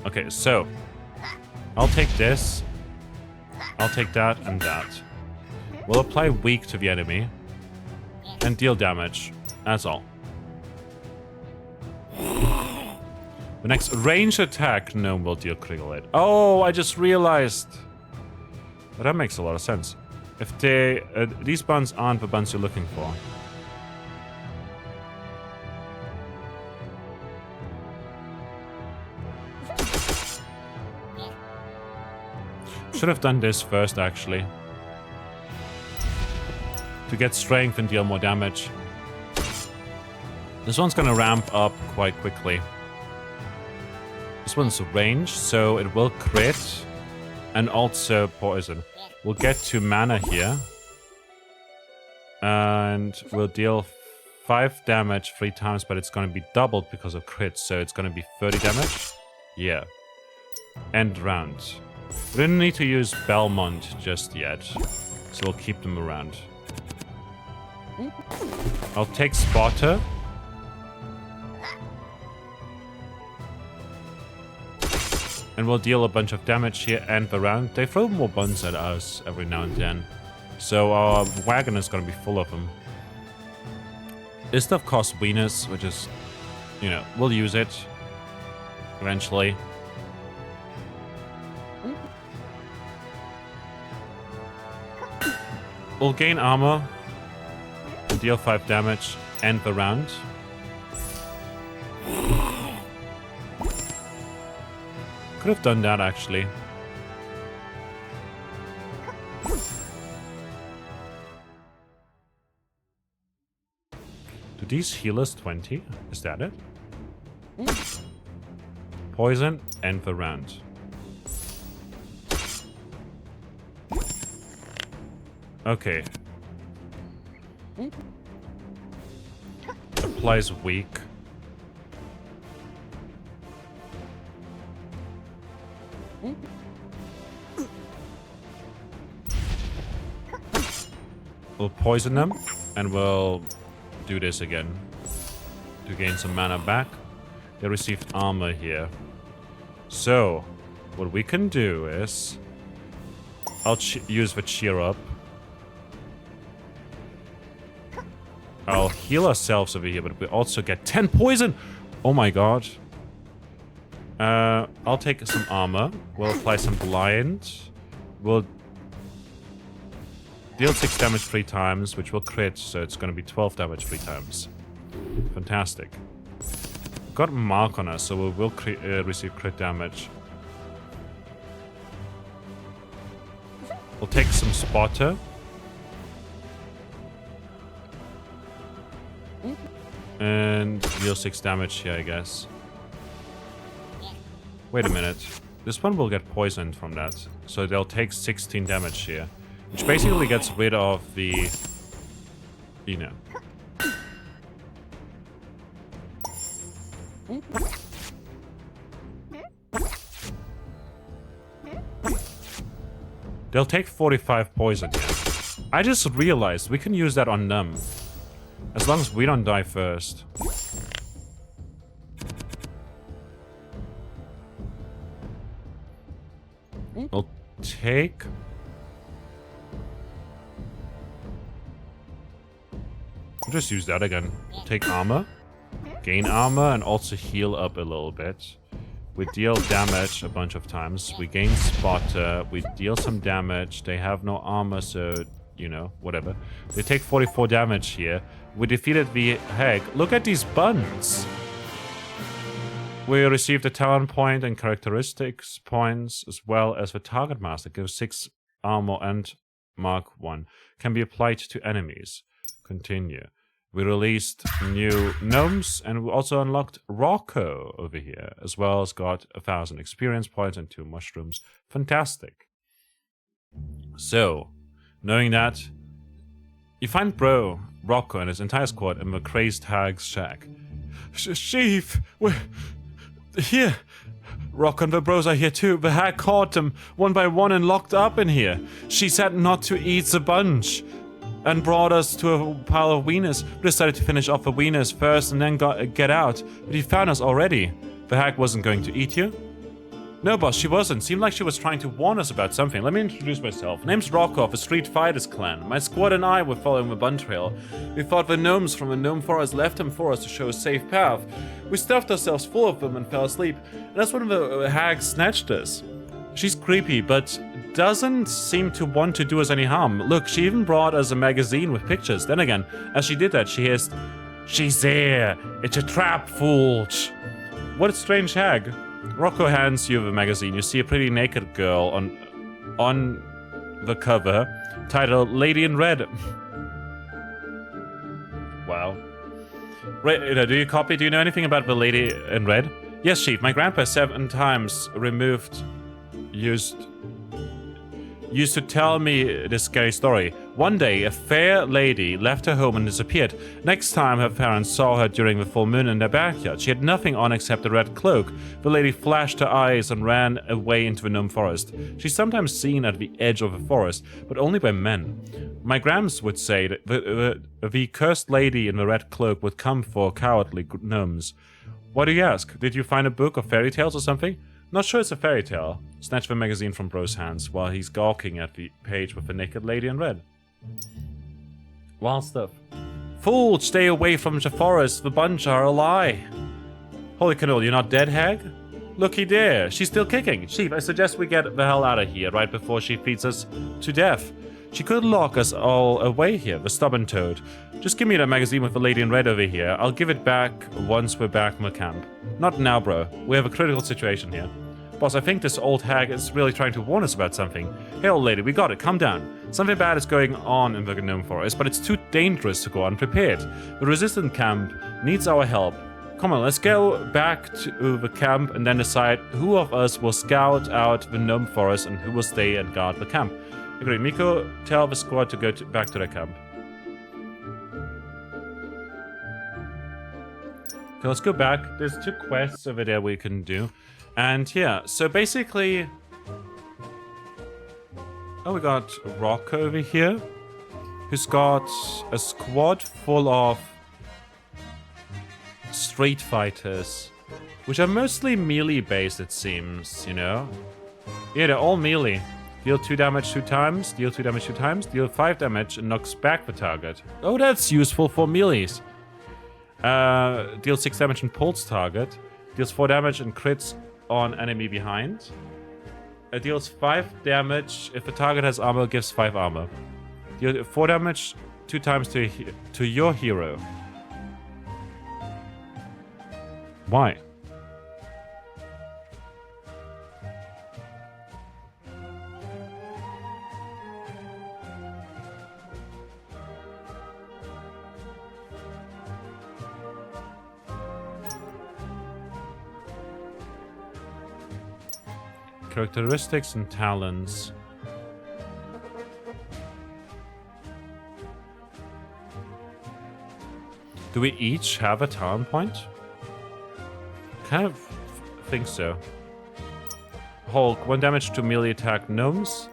Okay, so. I'll take this. I'll take that and that. We'll apply weak to the enemy. And deal damage. That's all. The next ranged attack gnome will deal critical hit. Oh, I just realized. That makes a lot of sense. If they... these buns aren't the buns you're looking for. Should have done this first, actually. To get strength and deal more damage. This one's gonna ramp up quite quickly. This one's range, so it will crit. And also poison. We'll get to mana here. And we'll deal 5 damage 3 times, but it's gonna be doubled because of crit, so it's gonna be 30 damage. Yeah. End round. We didn't need to use Belmont just yet, so we'll keep them around. I'll take Spotter. And we'll deal a bunch of damage here and the round. They throw more buns at us every now and then. So our wagon is going to be full of them. This stuff costs wieners, which is, you know, we'll use it eventually. We'll gain armor and deal 5 damage, end the round. Could have done that, actually. Do these heal us 20? Is that it? Poison, end the round. Okay. Applies weak. We'll poison them, and we'll do this again to gain some mana back. They received armor here. So, what we can do is... I'll use the cheer up. I'll heal ourselves over here, but we also get 10 poison! Oh my god. I'll take some armor. We'll apply some blind. We'll deal 6 damage 3 times, which will crit, so it's going to be 12 damage 3 times. Fantastic. We've got mark on us, so we will receive crit damage. We'll take some spotter. And deal 6 damage here, I guess. Wait a minute. This one will get poisoned from that. So they'll take 16 damage here. Which basically gets rid of the... You know. They'll take 45 poison here. I just realized we can use that on them. As long as we don't die first. We'll take... I'll just use that again. Take armor. Gain armor and also heal up a little bit. We deal damage a bunch of times. We gain spotter. We deal some damage. They have no armor, so, you know, whatever. They take 44 damage here. We defeated the hag. Look at these buns. We received a talent point and characteristics points, as well as the target master. Gives 6 armor and mark 1. Can be applied to enemies. Continue. We released new gnomes, and we also unlocked Rocco over here, as well as got 1,000 experience points and 2 mushrooms. Fantastic. So, knowing that, you find Bro, Rocco, and his entire squad in the crazed hag's shack. Chief, we're here. Rocco and the bros are here too. The hag caught them one by one and locked up in here. She said not to eat the bunch. And brought us to a pile of wieners. We decided to finish off the wieners first and then get out. But he found us already. The hag wasn't going to eat you? No, boss, she wasn't. Seemed like she was trying to warn us about something. Let me introduce myself. Name's Rocco of the Street Fighters clan. My squad and I were following the bun trail. We thought the gnomes from the gnome forest left them for us to show a safe path. We stuffed ourselves full of them and fell asleep. And that's when the hag snatched us. She's creepy, but doesn't seem to want to do us any harm. Look, she even brought us a magazine with pictures. Then again, as she did that, she hissed, "She's there! It's a trap, fool!" What a strange hag. Rocco hands you the magazine. You see a pretty naked girl on the cover, titled Lady in Red. Wow. Do you copy? Do you know anything about the Lady in Red? Yes, Chief. My grandpa 7 times used to tell me this scary story. One day, a fair lady left her home and disappeared. Next time her parents saw her during the full moon in their backyard, she had nothing on except a red cloak. The lady flashed her eyes and ran away into the gnome forest. She's sometimes seen at the edge of the forest, but only by men. My grams would say that the cursed lady in the red cloak would come for cowardly gnomes. Why do you ask? Did you find a book of fairy tales or something? Not sure it's a fairy tale. Snatch the magazine from Bro's hands while he's gawking at the page with the naked lady in red. Wild stuff. Fool, stay away from the forest. The bunch are a lie. Holy cannoli, you're not dead, hag? Looky there. She's still kicking. Chief, I suggest we get the hell out of here right before she feeds us to death. She could lock us all away here, the stubborn toad. Just give me that magazine with the lady in red over here. I'll give it back once we're back in the camp. Not now, bro. We have a critical situation here. Boss, I think this old hag is really trying to warn us about something. Hey, old lady, we got it. Calm down. Something bad is going on in the gnome forest, but it's too dangerous to go unprepared. The resistant camp needs our help. Come on, let's go back to the camp and then decide who of us will scout out the gnome forest and who will stay and guard the camp. Agree. Miko, tell the squad to go back to their camp. Okay, let's go back. There's 2 quests over there we can do. And yeah, so basically... Oh, we got Rock over here, who's got a squad full of street fighters, which are mostly melee based, it seems, you know? Yeah, they're all melee. Deal 2 damage 2 times, deal 2 damage 2 times, deal 5 damage and knocks back the target. Oh, that's useful for melees. Deals 6 damage and pulls target. Deals 4 damage and crits on enemy behind. Deals 5 damage if the target has armor, gives 5 armor. Deal 4 damage 2 times to your hero. Why? Characteristics and talents. Do we each have a talent point? Kind of think so. Hulk, 1 damage to melee attack gnomes.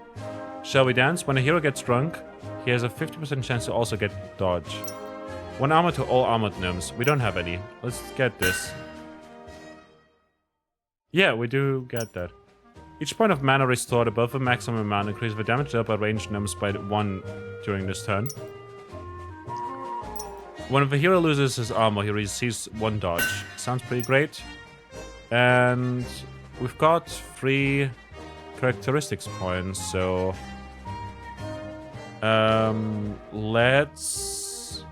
Shall we dance? When a hero gets drunk, he has a 50% chance to also get dodge. 1 armor to all armored gnomes. We don't have any. Let's get this. Yeah, we do get that. Each point of mana restored above the maximum amount increases the damage dealt by ranged gnomes by 1 during this turn. When the hero loses his armor, he receives 1 dodge. Sounds pretty great. And we've got 3 characteristics points, so... let's...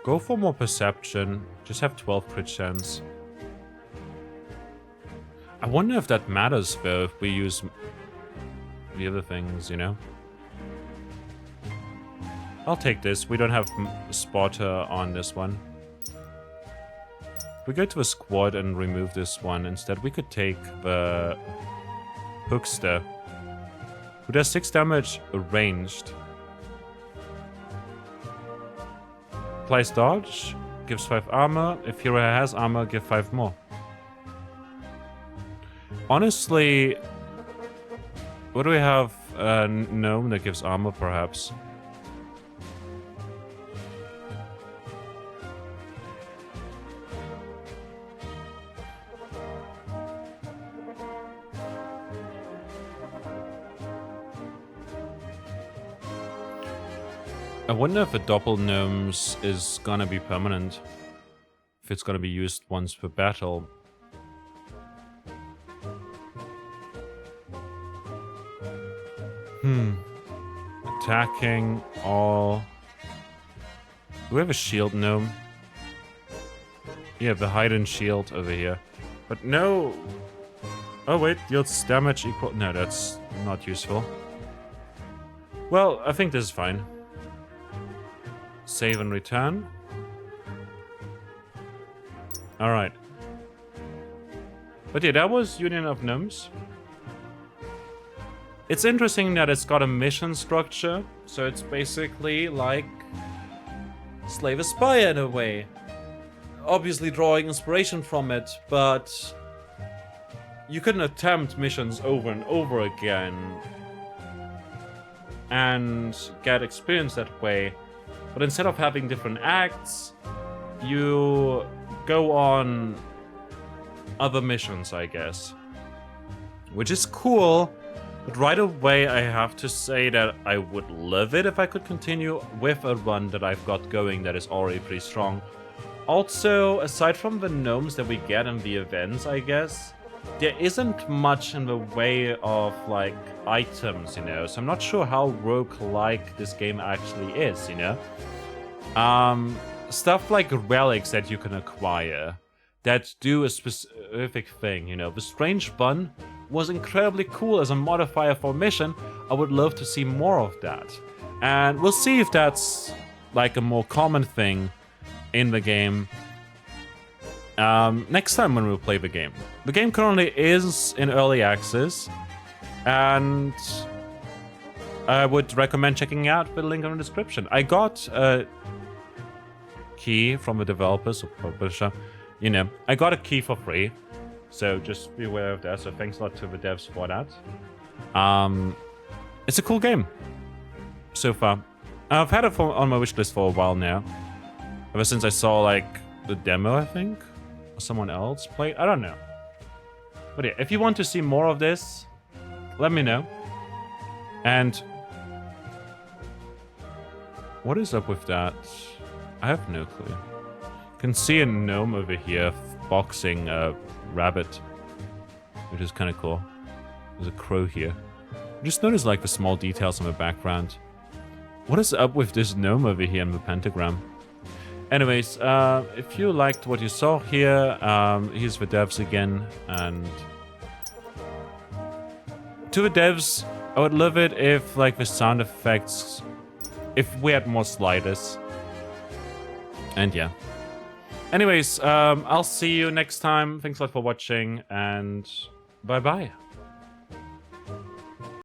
go for more perception. Just have 12 crit chance. I wonder if that matters, though, if we use the other things, you know? I'll take this. We don't have spotter on this one. If we go to a squad and remove this one instead, we could take the Hookster, who does 6 damage ranged. Applies dodge, gives 5 armor. If hero has armor, give 5 more. Honestly, what do we have? Gnome that gives armor, perhaps. I wonder if a Doppel Gnomes is gonna be permanent. If it's gonna be used once per battle. Attacking all... Do we have a shield gnome? Yeah, the hidden shield over here. But no... Oh wait, deals damage equal... No, that's not useful. Well, I think this is fine. Save and return. Alright. But yeah, that was Union of Gnomes. It's interesting that it's got a mission structure, so it's basically like Slay the Spire in a way. Obviously drawing inspiration from it, but you can attempt missions over and over again and get experience that way. But instead of having different acts, you go on other missions, I guess. Which is cool. But right away, I have to say that I would love it if I could continue with a run that I've got going that is already pretty strong. Also, aside from the gnomes that we get in the events, I guess, there isn't much in the way of, like, items, you know? So I'm not sure how roguelike this game actually is, you know? Stuff like relics that you can acquire that do a specific thing, you know? The Strange Bun was incredibly cool as a modifier for mission. I would love to see more of that. And we'll see if that's like a more common thing in the game next time when we play the game. The game currently is in early access, and I would recommend checking out the link in the description. I got a key from the developers or publisher. You know, I got a key for free. So just be aware of that. So thanks a lot to the devs for that. It's a cool game so far. I've had it on my wishlist for a while now. Ever since I saw like the demo, I think, or someone else played. I don't know. But yeah, if you want to see more of this, let me know. And what is up with that? I have no clue. Can see a gnome over here boxing a rabbit, which is kind of cool. There's a crow here. Just notice like the small details in the background. What is up with this gnome over here in the pentagram? Anyways, if you liked what you saw here, here's the devs again, and to the devs, I would love it if like the sound effects, if we had more sliders. And yeah. Anyways, I'll see you next time. Thanks a lot for watching, and bye-bye.